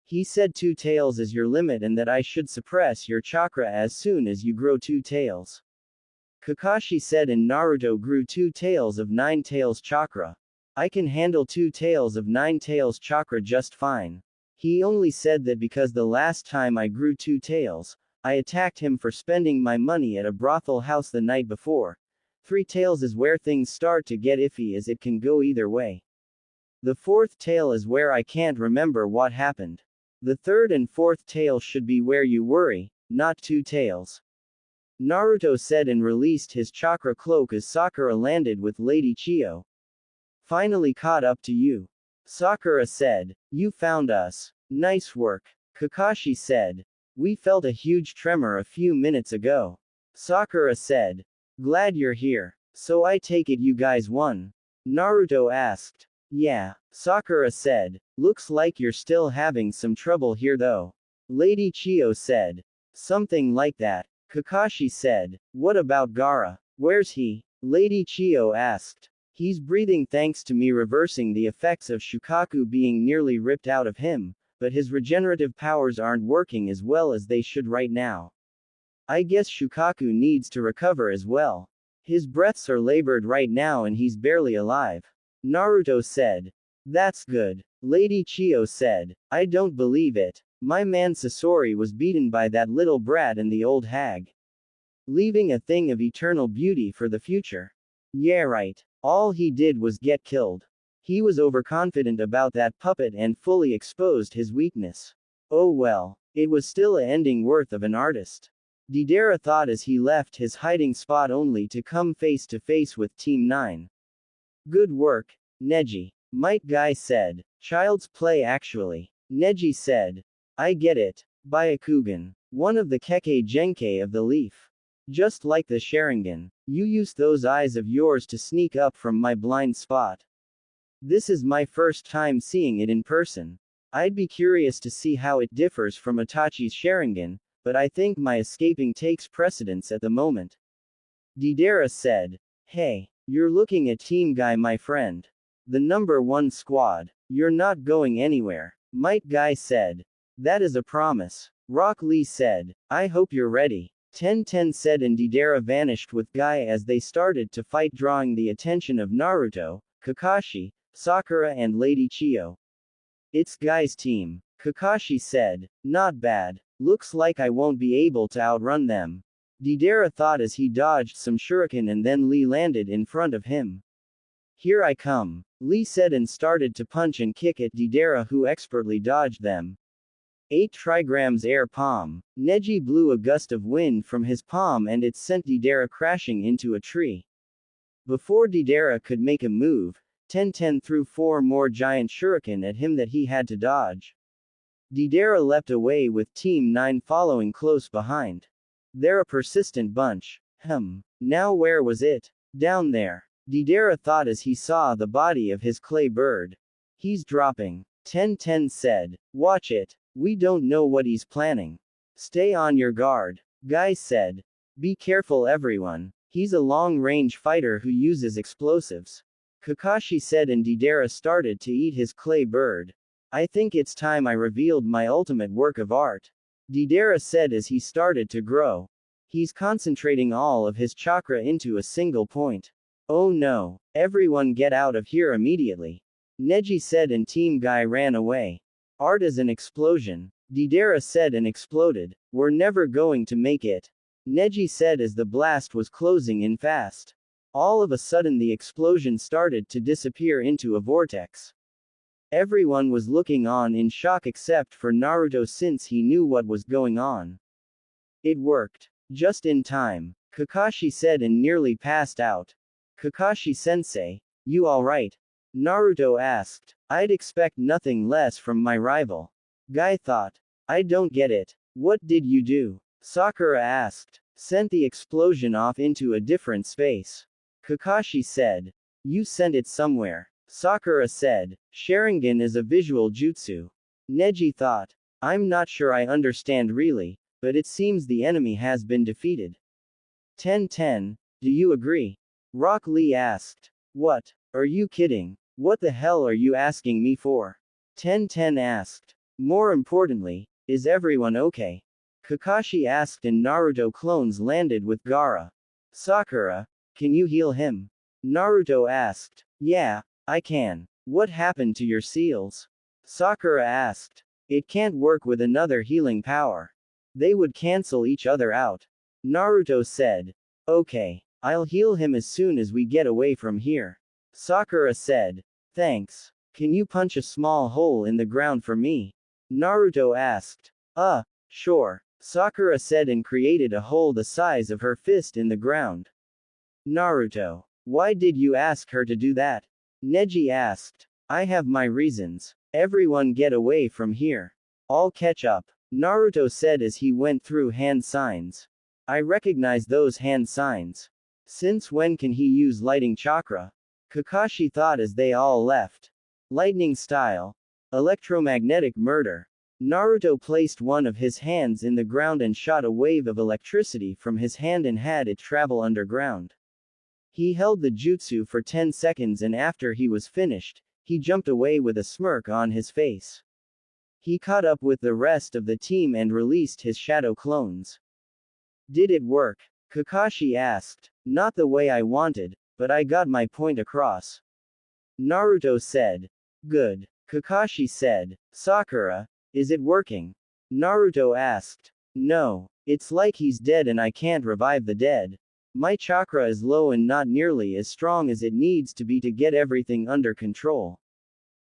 He said 2 tails is your limit and that I should suppress your chakra as soon as you grow 2 tails. Kakashi said, and Naruto grew 2 tails of 9 tails chakra. I can handle 2 tails of 9 tails chakra just fine. He only said that because the last time I grew 2 tails, I attacked him for spending my money at a brothel house the night before. 3 tails is where things start to get iffy, as it can go either way. The 4th tail is where I can't remember what happened. The 3rd and 4th tail should be where you worry, not 2 tails. Naruto said, and released his chakra cloak as Sakura landed with Lady Chiyo. Finally caught up to you. Sakura said, you found us. Nice work. Kakashi said. We felt a huge tremor a few minutes ago. Sakura said. Glad you're here. So I take it you guys won? Naruto asked. Yeah, Sakura said. Looks like you're still having some trouble here though. Lady Chiyo said. Something like that. Kakashi said. What about Gaara? Where's he? Lady Chiyo asked. He's breathing thanks to me reversing the effects of Shukaku being nearly ripped out of him, but his regenerative powers aren't working as well as they should right now. I guess Shukaku needs to recover as well. His breaths are labored right now and he's barely alive. Naruto said. That's good. Lady Chiyo said. I don't believe it. My man Sasori was beaten by that little brat and the old hag. Leaving a thing of eternal beauty for the future. Yeah, right. All he did was get killed. He was overconfident about that puppet and fully exposed his weakness. Oh well. It was still a ending worth of an artist. Deidara thought as he left his hiding spot only to come face to face with Team 9. Good work, Neji. Might Guy said. Child's play actually. Neji said. I get it. Byakugan. One of the Kekkei Genkei of the leaf. Just like the Sharingan. You used those eyes of yours to sneak up from my blind spot. This is my first time seeing it in person. I'd be curious to see how it differs from Itachi's Sharingan, but I think my escaping takes precedence at the moment. Deidara said. Hey, you're looking at Team Guy, my friend. The number 1 squad. You're not going anywhere. Might Guy said. That is a promise. Rock Lee said. I hope you're ready. 10-10 said, and Deidara vanished with Guy as they started to fight, drawing the attention of Naruto, Kakashi, Sakura and Lady Chiyo. It's Guy's team. Kakashi said. Not bad. Looks like I won't be able to outrun them. Deidara thought as he dodged some shuriken and then Lee landed in front of him. Here I come. Lee said and started to punch and kick at Deidara, who expertly dodged them. 8 trigrams air palm. Neji blew a gust of wind from his palm and it sent Deidara crashing into a tree. Before Deidara could make a move, 10-10 threw 4 more giant shuriken at him that he had to dodge. Deidara leapt away with Team 9 following close behind. They're a persistent bunch. Now where was it? Down there. Deidara thought as he saw the body of his clay bird. He's dropping. 10-10 said. Watch it. We don't know what he's planning. Stay on your guard. Guy said. Be careful everyone. He's a long-range fighter who uses explosives. Kakashi said, and Deidara started to eat his clay bird. I think it's time I revealed my ultimate work of art. Deidara said as he started to grow. He's concentrating all of his chakra into a single point. Oh no. Everyone get out of here immediately. Neji said, and Team Guy ran away. Art is an explosion. Deidara said and exploded. We're never going to make it. Neji said as the blast was closing in fast. All of a sudden the explosion started to disappear into a vortex. Everyone was looking on in shock except for Naruto, since he knew what was going on. It worked. Just in time. Kakashi said and nearly passed out. Kakashi sensei, you alright? Naruto asked. I'd expect nothing less from my rival. Guy thought. I don't get it. What did you do? Sakura asked. Sent the explosion off into a different space. Kakashi said. You sent it somewhere. Sakura said. Sharingan is a visual jutsu. Neji thought. I'm not sure I understand really, but it seems the enemy has been defeated. 10-10, do you agree? Rock Lee asked. What? Are you kidding? What the hell are you asking me for? 10-10 asked. More importantly, is everyone okay? Kakashi asked and Naruto clones landed with Gaara. Sakura, can you heal him? Naruto asked. Yeah, I can. What happened to your seals? Sakura asked. It can't work with another healing power. They would cancel each other out. Naruto said. Okay, I'll heal him as soon as we get away from here. Sakura said. Thanks. Can you punch a small hole in the ground for me? Naruto asked. Sure. Sakura said and created a hole the size of her fist in the ground. Naruto. Why did you ask her to do that? Neji asked. I have my reasons. Everyone get away from here. I'll catch up. Naruto said as he went through hand signs. I recognize those hand signs. Since when can he use lighting chakra? Kakashi thought as they all left. Lightning style. Electromagnetic murder. Naruto placed one of his hands in the ground and shot a wave of electricity from his hand and had it travel underground. He held the jutsu for 10 seconds and after he was finished, he jumped away with a smirk on his face. He caught up with the rest of the team and released his shadow clones. Did it work? Kakashi asked. Not the way I wanted, but I got my point across. Naruto said. Good. Kakashi said. Sakura, is it working? Naruto asked. No. It's like he's dead and I can't revive the dead. My chakra is low and not nearly as strong as it needs to be to get everything under control.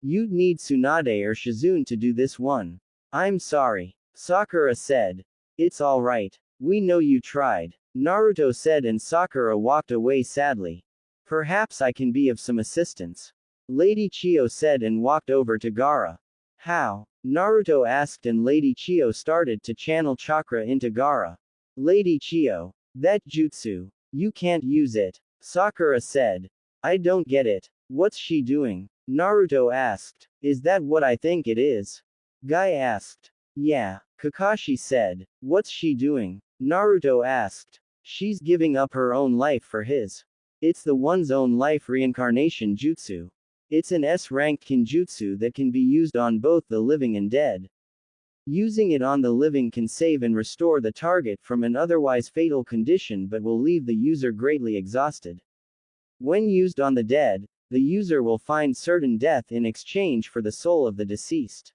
You'd need Tsunade or Shizune to do this one. I'm sorry. Sakura said. It's alright. We know you tried. Naruto said and Sakura walked away sadly. Perhaps I can be of some assistance. Lady Chiyo said and walked over to Gaara. How? Naruto asked and Lady Chiyo started to channel chakra into Gaara. Lady Chiyo. That jutsu. You can't use it. Sakura said. I don't get it. What's she doing? Naruto asked. Is that what I think it is? Guy asked. Yeah. Kakashi said. What's she doing? Naruto asked. She's giving up her own life for his. It's the one's own life reincarnation jutsu. It's an S-ranked kinjutsu that can be used on both the living and dead. Using it on the living can save and restore the target from an otherwise fatal condition but will leave the user greatly exhausted. When used on the dead, the user will find certain death in exchange for the soul of the deceased.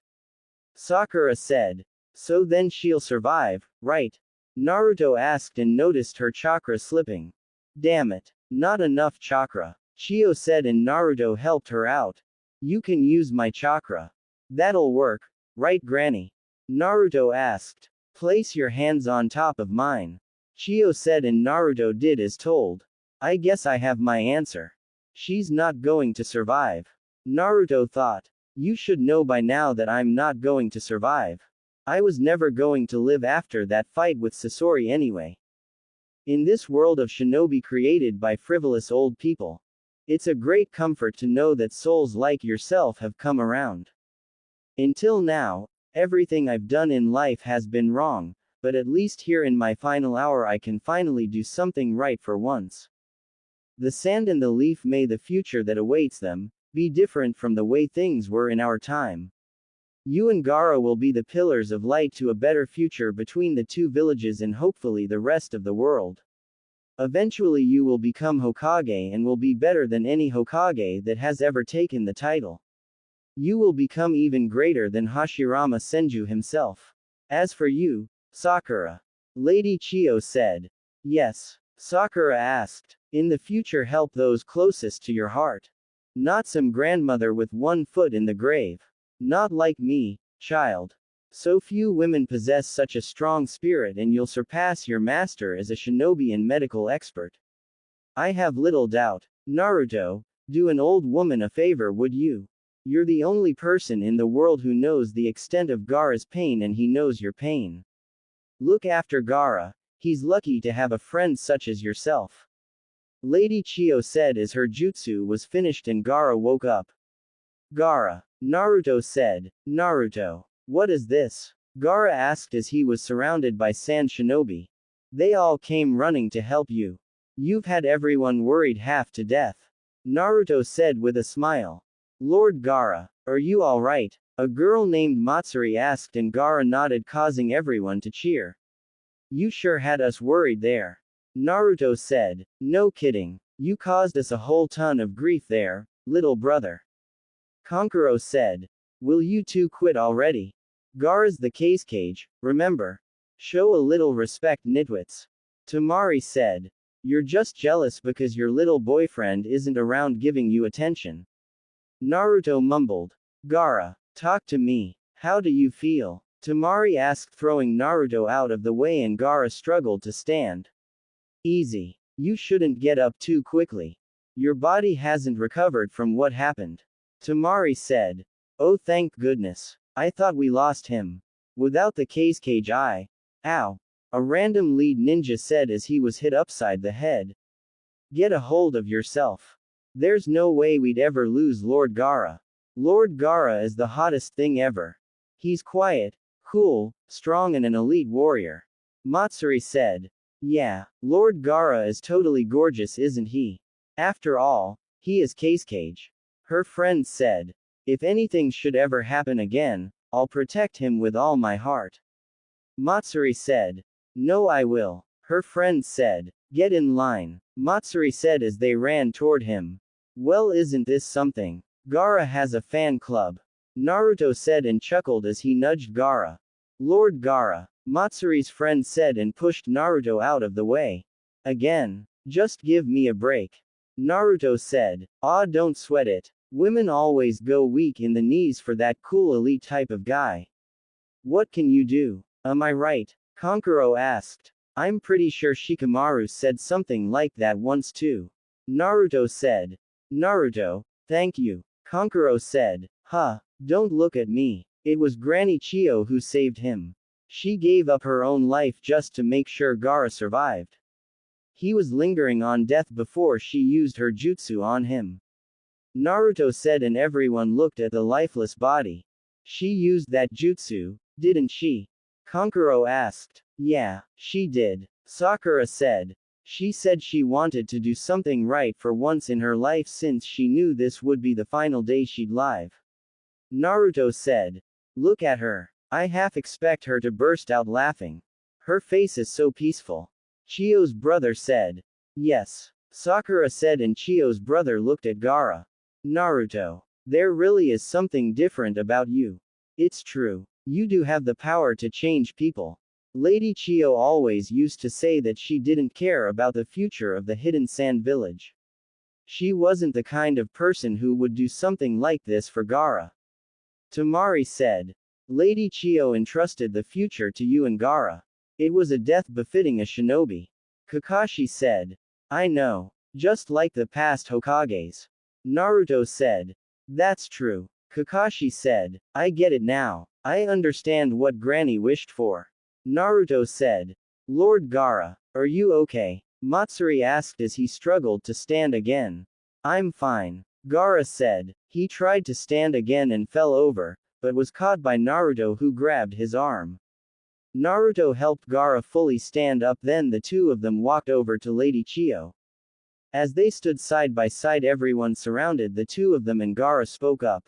Sakura said. So then she'll survive, right? Naruto asked and noticed her chakra slipping. Damn it. Not enough chakra. Chiyo said and Naruto helped her out. You can use my chakra. That'll work, right Granny? Naruto asked. Place your hands on top of mine. Chiyo said and Naruto did as told. I guess I have my answer. She's not going to survive. Naruto thought. You should know by now that I'm not going to survive. I was never going to live after that fight with Sasori anyway. In this world of shinobi created by frivolous old people, it's a great comfort to know that souls like yourself have come around. Until now, everything I've done in life has been wrong, but at least here in my final hour I can finally do something right for once. The sand and the leaf may the future that awaits them be different from the way things were in our time. You and Gaara will be the pillars of light to a better future between the two villages and hopefully the rest of the world. Eventually you will become Hokage and will be better than any Hokage that has ever taken the title. You will become even greater than Hashirama Senju himself. As for you, Sakura. Lady Chiyo said. Yes. Sakura asked. In the future help those closest to your heart. Not some grandmother with one foot in the grave. Not like me, child. So few women possess such a strong spirit and you'll surpass your master as a shinobi and medical expert. I have little doubt. Naruto, Do an old woman a favor, would you? You're the only person in the world who knows the extent of Gaara's pain, and he knows your pain. Look after Gaara. He's lucky to have a friend such as yourself. Lady Chiyo said as her jutsu was finished and Gaara woke up. Gaara. Naruto said. Naruto. What is this? Gaara asked as he was surrounded by sand shinobi. They all came running to help you. You've had everyone worried half to death. Naruto said with a smile. Lord Gaara, are you alright? A girl named Matsuri asked and Gaara nodded, causing everyone to cheer. You sure had us worried there. Naruto said. No kidding. You caused us a whole ton of grief there, little brother. Kankuro said. Will you two quit already? Gaara's the cage, remember? Show a little respect, nitwits. Tamari said. You're just jealous because your little boyfriend isn't around giving you attention. Naruto mumbled. Gaara, talk to me. How do you feel? Tamari asked, throwing Naruto out of the way, and Gaara struggled to stand. Easy. You shouldn't get up too quickly. Your body hasn't recovered from what happened. Tamari said. Oh, thank goodness. I thought we lost him. Without the cage, Ow. A random lead ninja said as he was hit upside the head. Get a hold of yourself. There's no way we'd ever lose Lord Gaara. Lord Gaara is the hottest thing ever. He's quiet, cool, strong, and an elite warrior. Matsuri said. Yeah, Lord Gaara is totally gorgeous, isn't he? After all, he is cage. Her friend said. If anything should ever happen again, I'll protect him with all my heart. Matsuri said. No, I will. Her friend said. Get in line. Matsuri said as they ran toward him. Well, isn't this something? Gaara has a fan club. Naruto said and chuckled as he nudged Gaara. Lord Gaara, Matsuri's friend said and pushed Naruto out of the way. Again. Just give me a break. Naruto said. Ah, don't sweat it. Women always go weak in the knees for that cool elite type of guy. What can you do? Am I right? Kankuro asked. I'm pretty sure Shikamaru said something like that once too. Naruto said. Naruto, thank you. Kankuro said. Huh, don't look at me. It was Granny Chiyo who saved him. She gave up her own life just to make sure Gaara survived. He was lingering on death before she used her jutsu on him. Naruto said and everyone looked at the lifeless body. She used that jutsu, didn't she? Kankuro asked. Yeah, she did. Sakura said. She said she wanted to do something right for once in her life since she knew this would be the final day she'd live. Naruto said. Look at her. I half expect her to burst out laughing. Her face is so peaceful. Chiyo's brother said. Yes. Sakura said and Chiyo's brother looked at Gaara. Naruto. There really is something different about you. It's true. You do have the power to change people. Lady Chiyo always used to say that she didn't care about the future of the hidden sand village. She wasn't the kind of person who would do something like this for Gaara. Tamari said. Lady Chiyo entrusted the future to you and Gaara. It was a death befitting a shinobi. Kakashi said. I know. Just like the past Hokages. Naruto said. That's true. Kakashi said. I get it now. I understand what Granny wished for. Naruto said. Lord Gaara, are you okay? Matsuri asked as he struggled to stand again. I'm fine. Gaara said. He tried to stand again and fell over, but was caught by Naruto who grabbed his arm. Naruto helped Gaara fully stand up, then the two of them walked over to Lady Chiyo. As they stood side by side, everyone surrounded the two of them and Gaara spoke up.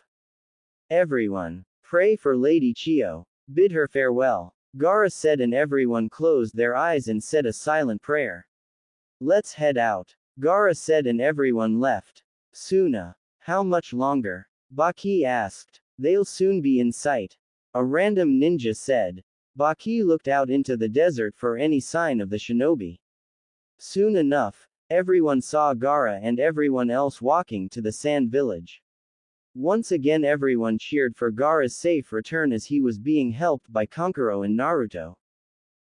Everyone, pray for Lady Chiyo. Bid her farewell. Gaara said and everyone closed their eyes and said a silent prayer. Let's head out. Gaara said and everyone left. Suna. How much longer? Baki asked. They'll soon be in sight. A random ninja said. Baki looked out into the desert for any sign of the shinobi. Soon enough, everyone saw Gaara and everyone else walking to the sand village. Once again everyone cheered for Gaara's safe return as he was being helped by Kankuro and Naruto.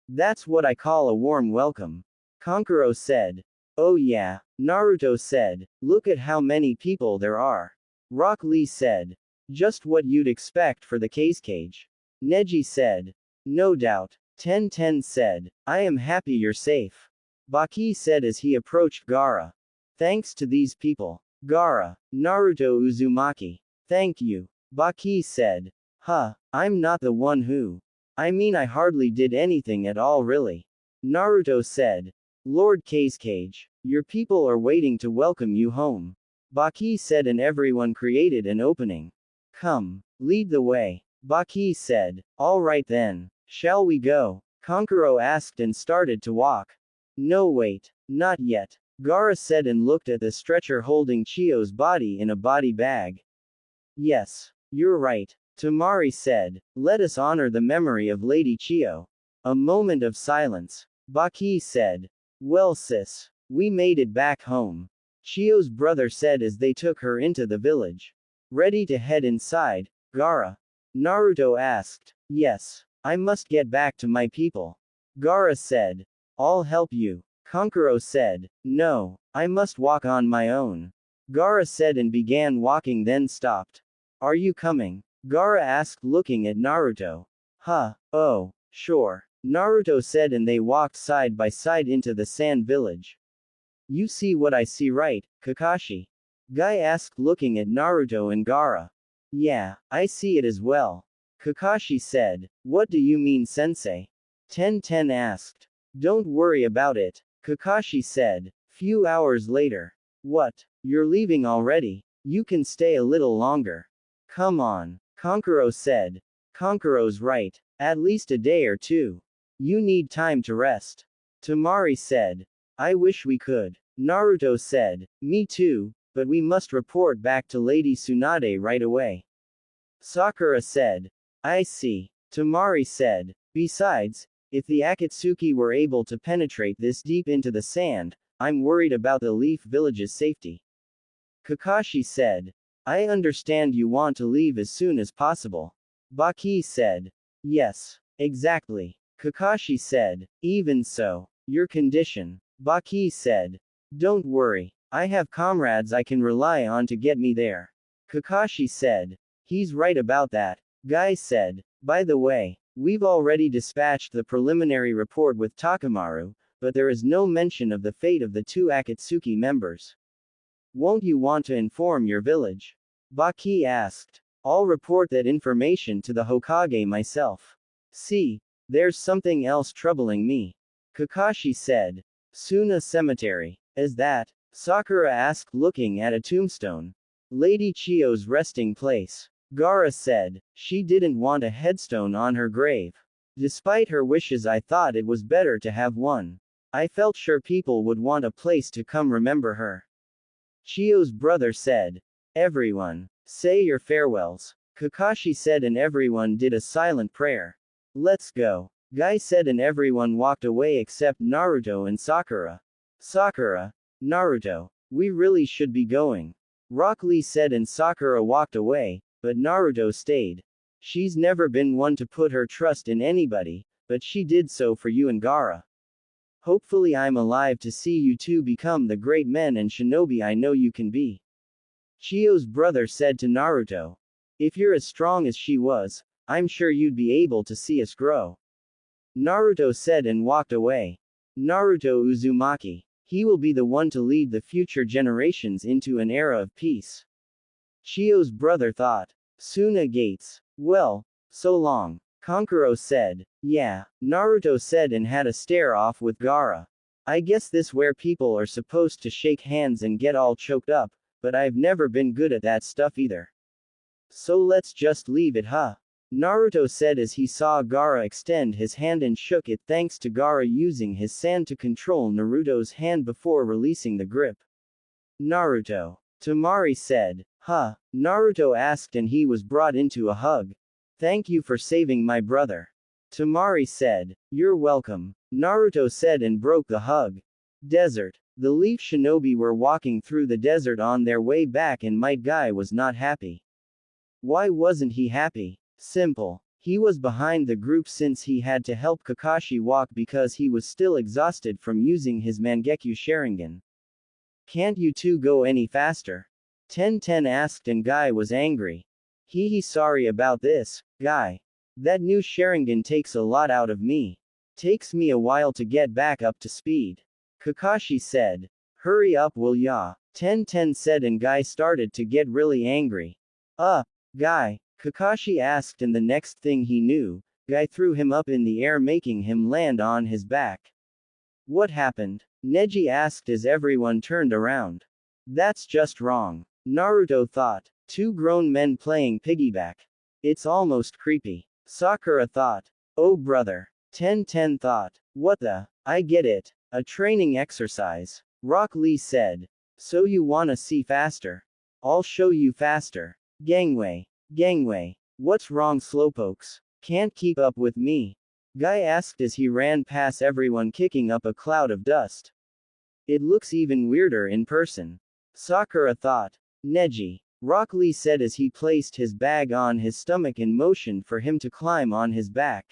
That's what I call a warm welcome. Kankuro said. Oh yeah, Naruto said. Look at how many people there are. Rock Lee said. Just what you'd expect for the cage. Neji said. No doubt. Ten said. I am happy you're safe. Baki said as he approached Gaara. Thanks to these people. Gaara. Naruto Uzumaki. Thank you. Baki said. Huh, I'm not the one who. I mean I hardly did anything at all really. Naruto said. Lord Cage, your people are waiting to welcome you home. Baki said and everyone created an opening. Come, lead the way. Baki said. All right then. Shall we go? Kankuro asked and started to walk. No wait, not yet. Gaara said and looked at the stretcher holding Chio's body in a body bag. Yes, you're right. Tamari said. Let us honor the memory of Lady Chio. A moment of silence. Baki said. Well sis, we made it back home. Chio's brother said as they took her into the village. Ready to head inside, Gaara? Naruto asked. Yes, I must get back to my people. Gaara said. I'll help you. Kankuro said. No, I must walk on my own. Gaara said and began walking then stopped. Are you coming? Gaara asked looking at Naruto. Huh, oh, sure. Naruto said and they walked side by side into the sand village. You see what I see right, Kakashi? Guy asked looking at Naruto and Gaara. Yeah, I see it as well. Kakashi said. What do you mean sensei? Ten asked. Don't worry about it, Kakashi said. Few hours later. What? You're leaving already? You can stay a little longer. Come on, Kankuro said. Kankuro's right. At least a day or two. You need time to rest. Tamari said. I wish we could. Naruto said. Me too, but we must report back to Lady Tsunade right away. Sakura said. I see. Tamari said. Besides, if the Akatsuki were able to penetrate this deep into the sand, I'm worried about the Leaf Village's safety. Kakashi said. I understand you want to leave as soon as possible. Baki said. Yes, exactly. Kakashi said. Even so, your condition. Baki said. Don't worry. I have comrades I can rely on to get me there. Kakashi said. He's right about that. Guy said. By the way, we've already dispatched the preliminary report with Takamaru, but there is no mention of the fate of the two Akatsuki members. Won't you want to inform your village? Baki asked. I'll report that information to the Hokage myself. See, there's something else troubling me. Kakashi said. Suna Cemetery. Is that? Sakura asked looking at a tombstone. Lady Chio's resting place. Gaara said. She didn't want a headstone on her grave. Despite her wishes I thought it was better to have one. I felt sure people would want a place to come remember her. Chio's brother said. Everyone, say your farewells. Kakashi said and everyone did a silent prayer. Let's go. Guy said and everyone walked away except Naruto and Sakura. Sakura, Naruto, we really should be going. Rock Lee said and Sakura walked away, but Naruto stayed. She's never been one to put her trust in anybody, but she did so for you and Gaara. Hopefully I'm alive to see you two become the great men and shinobi I know you can be. Chio's brother said to Naruto. If you're as strong as she was, I'm sure you'd be able to see us grow. Naruto said and walked away. Naruto Uzumaki. He will be the one to lead the future generations into an era of peace. Chio's brother thought. Suna Gates. Well, so long. Kankuro said. Yeah, Naruto said and had a stare off with Gaara. I guess this where people are supposed to shake hands and get all choked up, but I've never been good at that stuff either. So let's just leave it huh? Naruto said as he saw Gaara extend his hand and shook it thanks to Gaara using his sand to control Naruto's hand before releasing the grip. Naruto. Tamari said. Huh? Naruto asked and he was brought into a hug. Thank you for saving my brother. Tamari said. You're welcome. Naruto said and broke the hug. Desert. The Leaf Shinobi were walking through the desert on their way back and Might Guy was not happy. Why wasn't he happy? Simple. He was behind the group since he had to help Kakashi walk because he was still exhausted from using his Mangekyo Sharingan. Can't you two go any faster? Ten asked and Guy was angry. He's sorry about this, Guy. That new Sharingan takes a lot out of me. Takes me a while to get back up to speed. Kakashi said. Hurry up will ya? Ten said and Guy started to get really angry. Guy, Kakashi asked and the next thing he knew, Guy threw him up in the air making him land on his back. What happened? Neji asked as everyone turned around. That's just wrong. Naruto thought. Two grown men playing piggyback. It's almost creepy. Sakura thought. Oh brother. Ten thought. What the? I get it. A training exercise. Rock Lee said. So you wanna see faster? I'll show you faster. Gangway. What's wrong slowpokes? Can't keep up with me? Guy asked as he ran past everyone kicking up a cloud of dust. It looks even weirder in person. Sakura thought. Neji. Rock Lee said as he placed his bag on his stomach and motioned for him to climb on his back.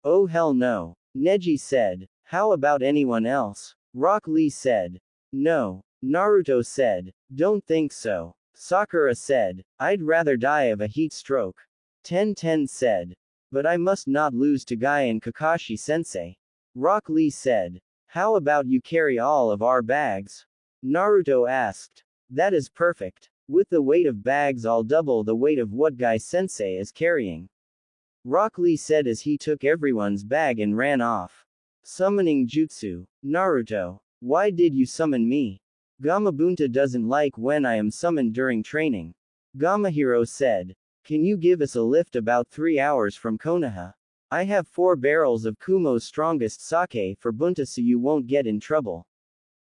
Oh hell no. Neji said. How about anyone else? Rock Lee said. No. Naruto said. Don't think so. Sakura said. I'd rather die of a heat stroke. Ten said. But I must not lose to Guy and Kakashi sensei. Rock Lee said. How about you carry all of our bags? Naruto asked. That is perfect. With the weight of bags I'll double the weight of what Guy sensei is carrying. Rock Lee said as he took everyone's bag and ran off. Summoning jutsu. Naruto. Why did you summon me? Gamabunta doesn't like when I am summoned during training. Gamahiro said. Can you give us a lift about 3 hours from Konoha? I have 4 barrels of Kumo's strongest sake for Bunta so you won't get in trouble.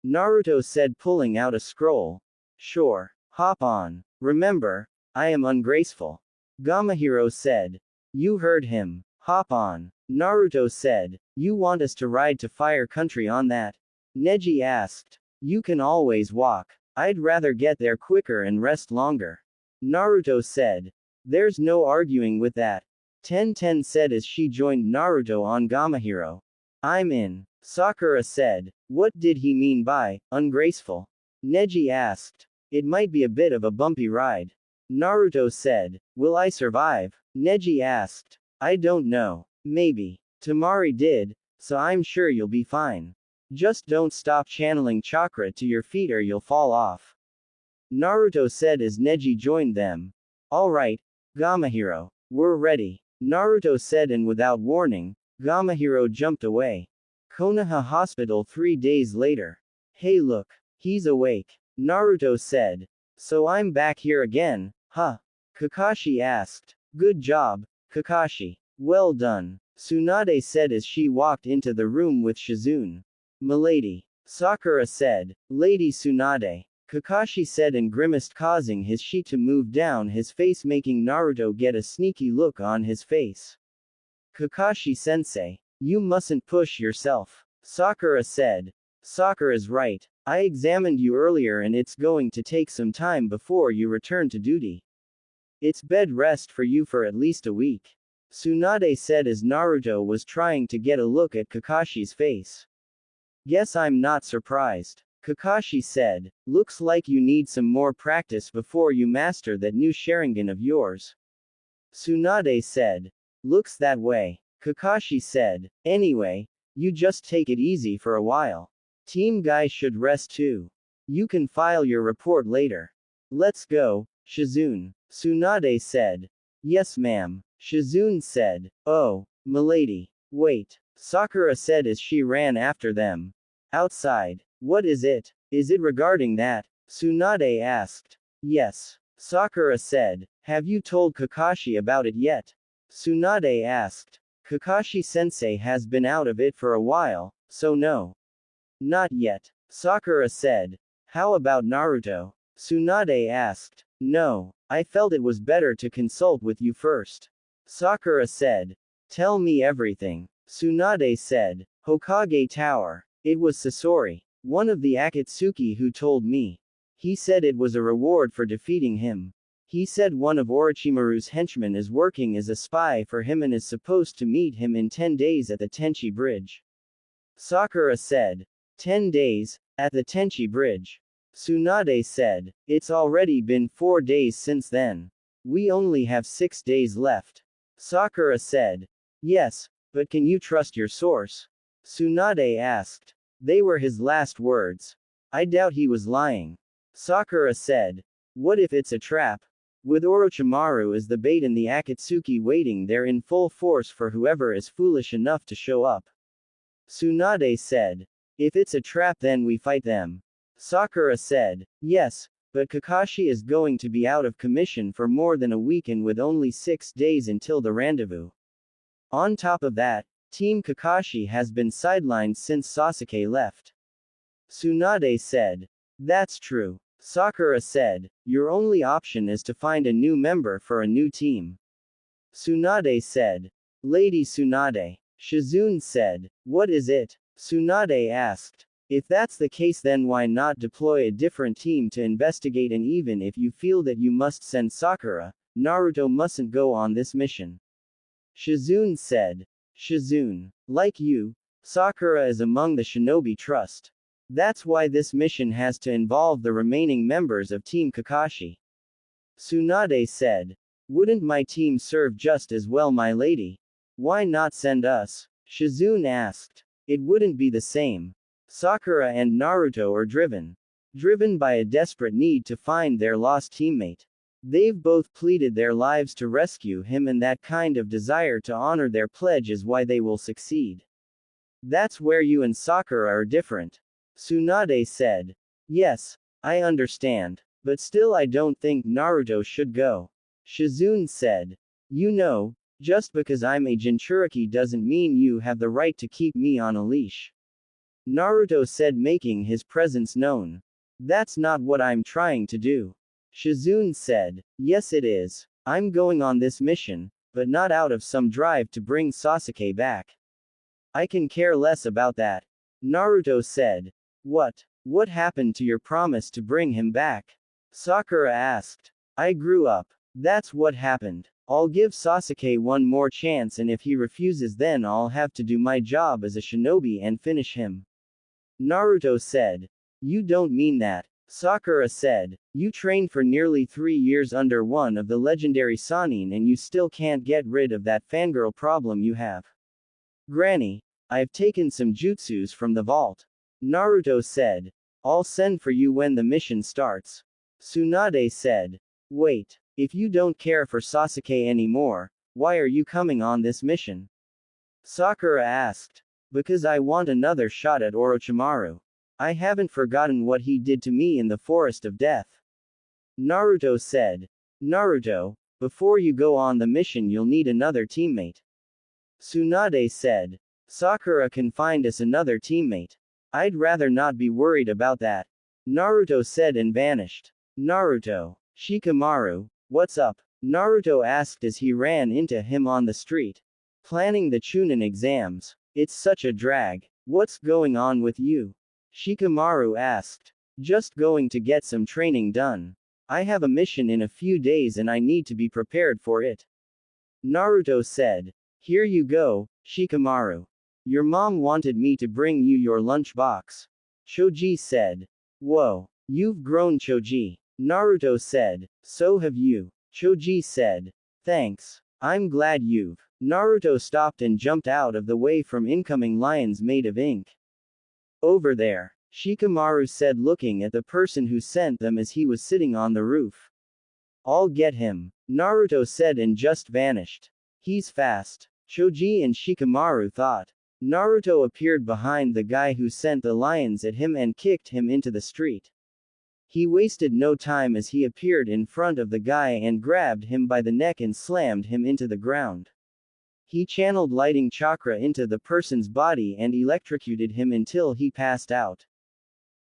Naruto said pulling out a scroll. Sure. Hop on. Remember, I am ungraceful. Gamahiro said. You heard him. Hop on. Naruto said. You want us to ride to Fire Country on that? Neji asked. You can always walk. I'd rather get there quicker and rest longer. Naruto said. There's no arguing with that. Ten said as she joined Naruto on Gamahiro. I'm in. Sakura said. What did he mean by ungraceful? Neji asked. It might be a bit of a bumpy ride. Naruto said. Will I survive? Neji asked. I don't know. Maybe. Tamari did, so I'm sure you'll be fine. Just don't stop channeling chakra to your feet or you'll fall off. Naruto said as Neji joined them. Alright, Gamahiro. We're ready. Naruto said and without warning, Gamahiro jumped away. Konoha Hospital 3 days later. Hey look. He's awake. Naruto said. So I'm back here again, huh? Kakashi asked. Good job, Kakashi. Well done. Tsunade said as she walked into the room with Shizune. Milady. Sakura said. Lady Tsunade. Kakashi said and grimaced causing his sheet to move down his face making Naruto get a sneaky look on his face. Kakashi-sensei. You mustn't push yourself. Sakura said. Sakura's right. I examined you earlier and it's going to take some time before you return to duty. It's bed rest for you for at least a week. Tsunade said as Naruto was trying to get a look at Kakashi's face. Guess I'm not surprised. Kakashi said. Looks like you need some more practice before you master that new Sharingan of yours. Tsunade said. Looks that way. Kakashi said. Anyway, you just take it easy for a while. Team Guy should rest too. You can file your report later. Let's go, Shizune. Tsunade said. Yes ma'am. Shizune said. Oh, milady. Wait. Sakura said as she ran after them. Outside. What is it? Is it regarding that? Tsunade asked. Yes. Sakura said. Have you told Kakashi about it yet? Tsunade asked. Kakashi-sensei has been out of it for a while, so no. Not yet. Sakura said. How about Naruto? Tsunade asked. No. I felt it was better to consult with you first. Sakura said. Tell me everything. Tsunade said. Hokage Tower. It was Sasori, one of the Akatsuki who told me. He said it was a reward for defeating him. He said one of Orochimaru's henchmen is working as a spy for him and is supposed to meet him in 10 days at the Tenchi Bridge. Sakura said. 10 days, at the Tenchi Bridge. Tsunade said. It's already been 4 days since then. We only have 6 days left. Sakura said. Yes, but can you trust your source? Tsunade asked. They were his last words. I doubt he was lying. Sakura said. What if it's a trap? With Orochimaru as the bait and the Akatsuki waiting there in full force for whoever is foolish enough to show up. Tsunade said. If it's a trap then we fight them. Sakura said. Yes, but Kakashi is going to be out of commission for more than a week and with only 6 days until the rendezvous. On top of that, Team Kakashi has been sidelined since Sasuke left. Tsunade said. That's true. Sakura said. Your only option is to find a new member for a new team. Tsunade said. Lady Tsunade. Shizune said. What is it? Tsunade asked. If that's the case then why not deploy a different team to investigate, and even if you feel that you must send Sakura, Naruto mustn't go on this mission. Shizune said. Shizune. Like you, Sakura is among the Shinobi Trust. That's why this mission has to involve the remaining members of Team Kakashi. Tsunade said. Wouldn't my team serve just as well, my lady? Why not send us? Shizune asked. It wouldn't be the same. Sakura and Naruto are driven by a desperate need to find their lost teammate. They've both pleaded their lives to rescue him, and that kind of desire to honor their pledge is why they will succeed. That's where you and Sakura are different. Tsunade said. Yes, I understand. But still I don't think Naruto should go. Shizune said. You know, just because I'm a Jinchuriki doesn't mean you have the right to keep me on a leash. Naruto said, making his presence known. That's not what I'm trying to do. Shizune said. Yes it is. I'm going on this mission, but not out of some drive to bring Sasuke back. I can care less about that. Naruto said. What happened to your promise to bring him back? Sakura asked. I grew up. That's what happened. I'll give Sasuke one more chance, and if he refuses then I'll have to do my job as a shinobi and finish him. Naruto said. You don't mean that. Sakura said. You trained for nearly 3 years under one of the legendary Sannin and you still can't get rid of that fangirl problem you have. Granny, I've taken some jutsus from the vault. Naruto said. I'll send for you when the mission starts. Tsunade said. Wait, if you don't care for Sasuke anymore, why are you coming on this mission? Sakura asked. Because I want another shot at Orochimaru. I haven't forgotten what he did to me in the Forest of Death. Naruto said. Naruto, before you go on the mission you'll need another teammate. Tsunade said. Sakura can find us another teammate. I'd rather not be worried about that. Naruto said and vanished. Naruto. Shikamaru, what's up? Naruto asked as he ran into him on the street. Planning the Chunin exams. It's such a drag. What's going on with you? Shikamaru asked. Just going to get some training done. I have a mission in a few days and I need to be prepared for it. Naruto said. Here you go, Shikamaru. Your mom wanted me to bring you your lunchbox. Choji said. Whoa, you've grown, Choji. Naruto said. So have you. Choji said. Thanks. I'm glad you've. Naruto stopped and jumped out of the way from incoming lions made of ink. Over there, Shikamaru said, looking at the person who sent them as he was sitting on the roof. I'll get him. Naruto said and just vanished. He's fast. Choji and Shikamaru thought. Naruto appeared behind the guy who sent the lions at him and kicked him into the street. He wasted no time as he appeared in front of the guy and grabbed him by the neck and slammed him into the ground. He channeled lighting chakra into the person's body and electrocuted him until he passed out.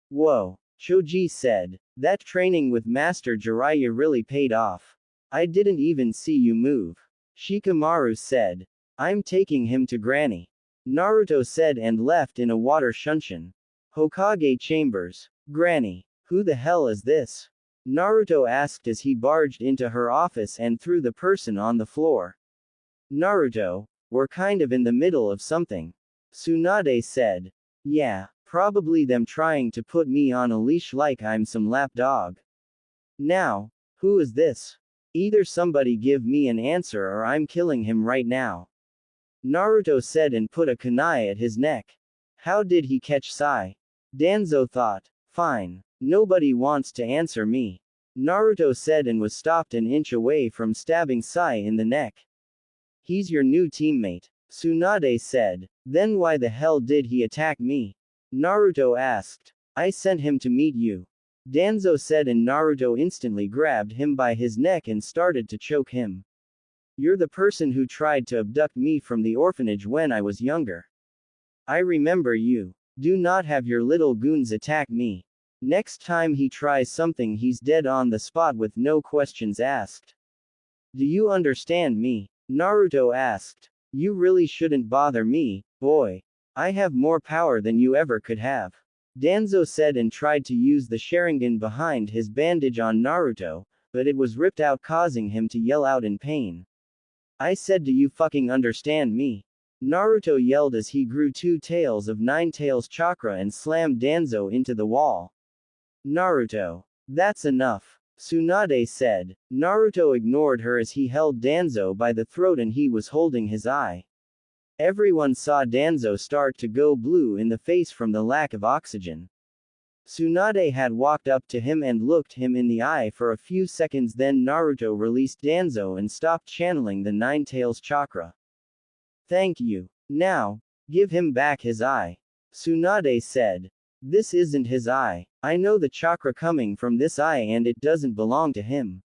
Whoa, Choji said. That training with Master Jiraiya really paid off. I didn't even see you move. Shikamaru said. I'm taking him to Granny. Naruto said and left in a water shunshin. Hokage chambers. Granny. Who the hell is this? Naruto asked as he barged into her office and threw the person on the floor. Naruto, we're kind of in the middle of something. Tsunade said. Yeah, Probably them trying to put me on a leash like I'm some lapdog. Now, who is this? Either somebody give me an answer or I'm killing him right now. Naruto said and put a kunai at his neck. How did he catch Sai? Danzo thought. Fine. Nobody wants to answer me. Naruto said and was stopped an inch away from stabbing Sai in the neck. He's your new teammate. Tsunade said. Then why the hell did he attack me? Naruto asked. I sent him to meet you. Danzo said and Naruto instantly grabbed him by his neck and started to choke him. You're the person who tried to abduct me from the orphanage when I was younger. I remember you. Do not have your little goons attack me. Next time he tries something he's dead on the spot with no questions asked. Do you understand me? Naruto asked. You really shouldn't bother me, boy. I have more power than you ever could have. Danzo said and tried to use the Sharingan behind his bandage on Naruto, but it was ripped out causing him to yell out in pain. I said, do you fucking understand me? Naruto yelled as he grew 2 tails of 9 tails chakra and slammed Danzo into the wall. Naruto. That's enough. Tsunade said. Naruto ignored her as he held Danzo by the throat and he was holding his eye. Everyone saw Danzo start to go blue in the face from the lack of oxygen. Tsunade had walked up to him and looked him in the eye for a few seconds, then Naruto released Danzo and stopped channeling the 9 tails chakra. Thank you. Now, give him back his eye. Tsunade said. This isn't his eye. I know the chakra coming from this eye and it doesn't belong to him.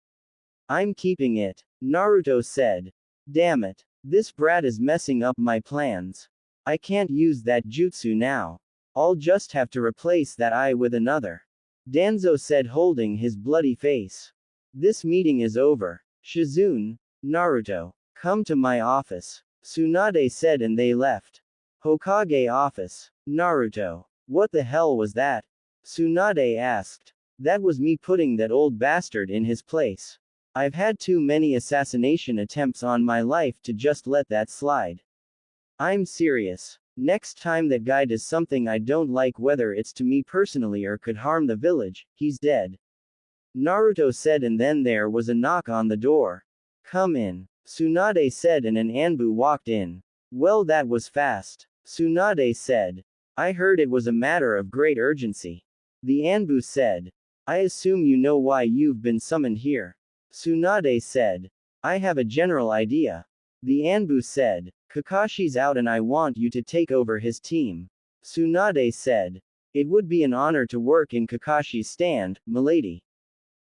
I'm keeping it. Naruto said. Damn it. This brat is messing up my plans. I can't use that jutsu now. I'll just have to replace that eye with another. Danzo said, holding his bloody face. This meeting is over. Shizune, Naruto, come to my office. Tsunade said and they left. Hokage office. Naruto. What the hell was that? Tsunade asked. That was me putting that old bastard in his place. I've had too many assassination attempts on my life to just let that slide. I'm serious. Next time that guy does something I don't like, whether it's to me personally or could harm the village, he's dead. Naruto said and then there was a knock on the door. Come in. Tsunade said and an Anbu walked in. Well, that was fast. Tsunade said. I heard it was a matter of great urgency. The Anbu said. I assume you know why you've been summoned here. Tsunade said. I have a general idea. The Anbu said. Kakashi's out and I want you to take over his team. Tsunade said. It would be an honor to work in Kakashi's stand, milady.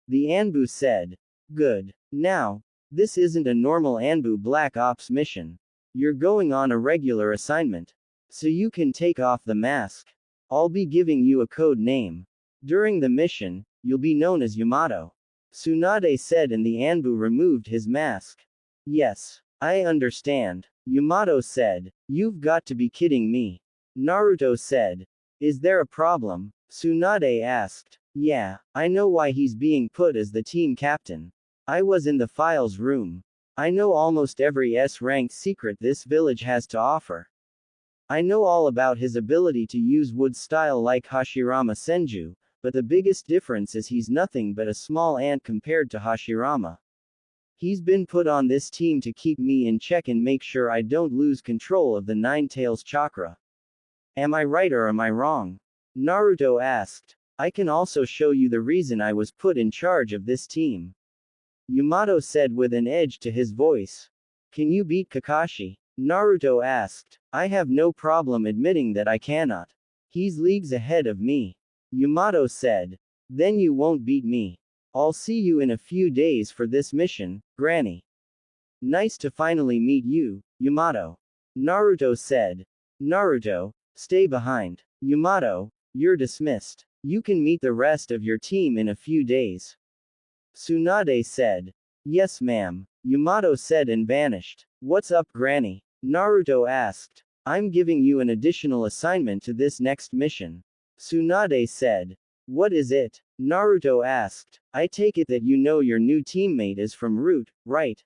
The Anbu said. Good. Now, this isn't a normal Anbu Black Ops mission. You're going on a regular assignment. So you can take off the mask. I'll be giving you a code name. During the mission, you'll be known as Yamato. Tsunade said and the Anbu removed his mask. Yes, I understand. Yamato said. You've got to be kidding me. Naruto said. Is there a problem? Tsunade asked. Yeah, I know why he's being put as the team captain. I was in the files room. I know almost every S-ranked secret this village has to offer. I know all about his ability to use wood style like Hashirama Senju, but the biggest difference is he's nothing but a small ant compared to Hashirama. He's been put on this team to keep me in check and make sure I don't lose control of the 9 tails chakra. Am I right or am I wrong? Naruto asked. I can also show you the reason I was put in charge of this team. Yamato said with an edge to his voice. Can you beat Kakashi? Naruto asked. I have no problem admitting that I cannot. He's leagues ahead of me. Yamato said. Then you won't beat me. I'll see you in a few days for this mission, Granny. Nice to finally meet you, Yamato. Naruto said. Naruto, stay behind. Yamato, you're dismissed. You can meet the rest of your team in a few days. Tsunade said. Yes, ma'am. Yamato said and vanished. What's up, Granny? Naruto asked. I'm giving you an additional assignment to this next mission. Tsunade said. What is it? Naruto asked. I take it that you know your new teammate is from Root, right?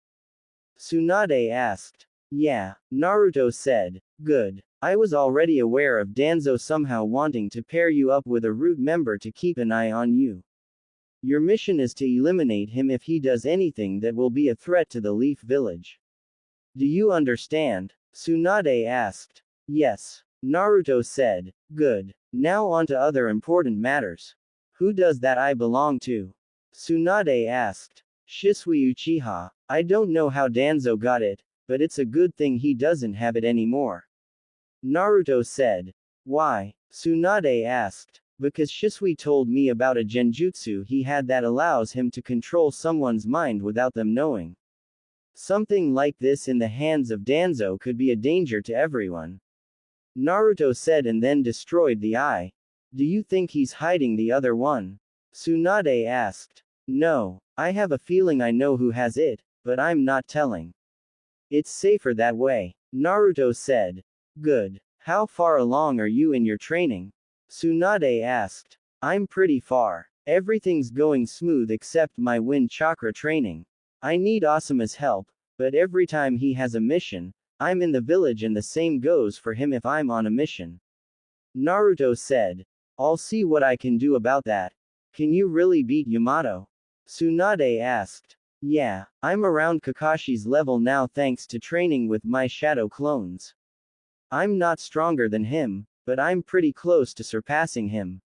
Tsunade asked. Yeah, Naruto said. Good. I was already aware of Danzo somehow wanting to pair you up with a root member to keep an eye on you. Your mission is to eliminate him if he does anything that will be a threat to the Leaf Village. Do you understand? Tsunade asked. Yes. Naruto said. Good. Now on to other important matters. Who does that eye belong to? Tsunade asked. Shisui Uchiha. I don't know how Danzo got it, but it's a good thing he doesn't have it anymore. Naruto said. Why? Tsunade asked. Because Shisui told me about a genjutsu he had that allows him to control someone's mind without them knowing. Something like this in the hands of Danzo could be a danger to everyone. Naruto said and then destroyed the eye. Do you think he's hiding the other one? Tsunade asked. No. I have a feeling I know who has it, but I'm not telling. It's safer that way. Naruto said. Good. How far along are you in your training? Tsunade asked. I'm pretty far. Everything's going smooth except my wind chakra training. I need Asuma's help, but every time he has a mission, I'm in the village and the same goes for him if I'm on a mission. Naruto said. I'll see what I can do about that. Can you really beat Yamato? Tsunade asked. Yeah, I'm around Kakashi's level now thanks to training with my shadow clones. I'm not stronger than him, but I'm pretty close to surpassing him.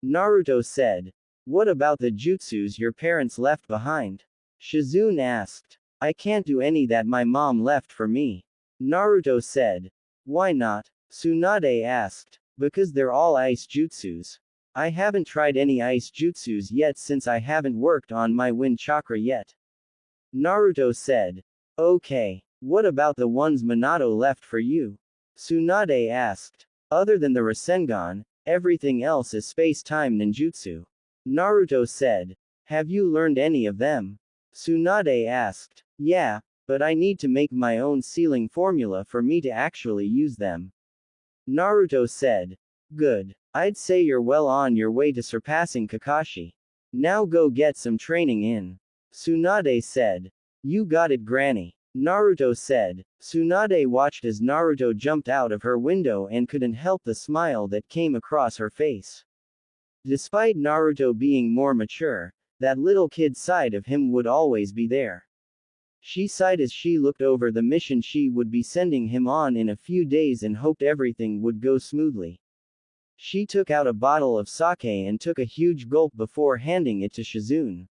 Naruto said. What about the jutsus your parents left behind? Shizune asked. I can't do any that my mom left for me. Naruto said. Why not? Tsunade asked. Because they're all ice jutsus. I haven't tried any ice jutsus yet since I haven't worked on my wind chakra yet. Naruto said. Okay. What about the ones Minato left for you? Tsunade asked. Other than the Rasengan, everything else is space-time ninjutsu. Naruto said. Have you learned any of them? Tsunade asked. Yeah, but I need to make my own sealing formula for me to actually use them. Naruto said. Good. I'd say you're well on your way to surpassing Kakashi. Now go get some training in. Tsunade said. You got it, Granny. Naruto said. Tsunade watched as Naruto jumped out of her window and couldn't help the smile that came across her face. Despite Naruto being more mature, that little kid side of him would always be there. She sighed as she looked over the mission she would be sending him on in a few days and hoped everything would go smoothly. She took out a bottle of sake and took a huge gulp before handing it to Shizune.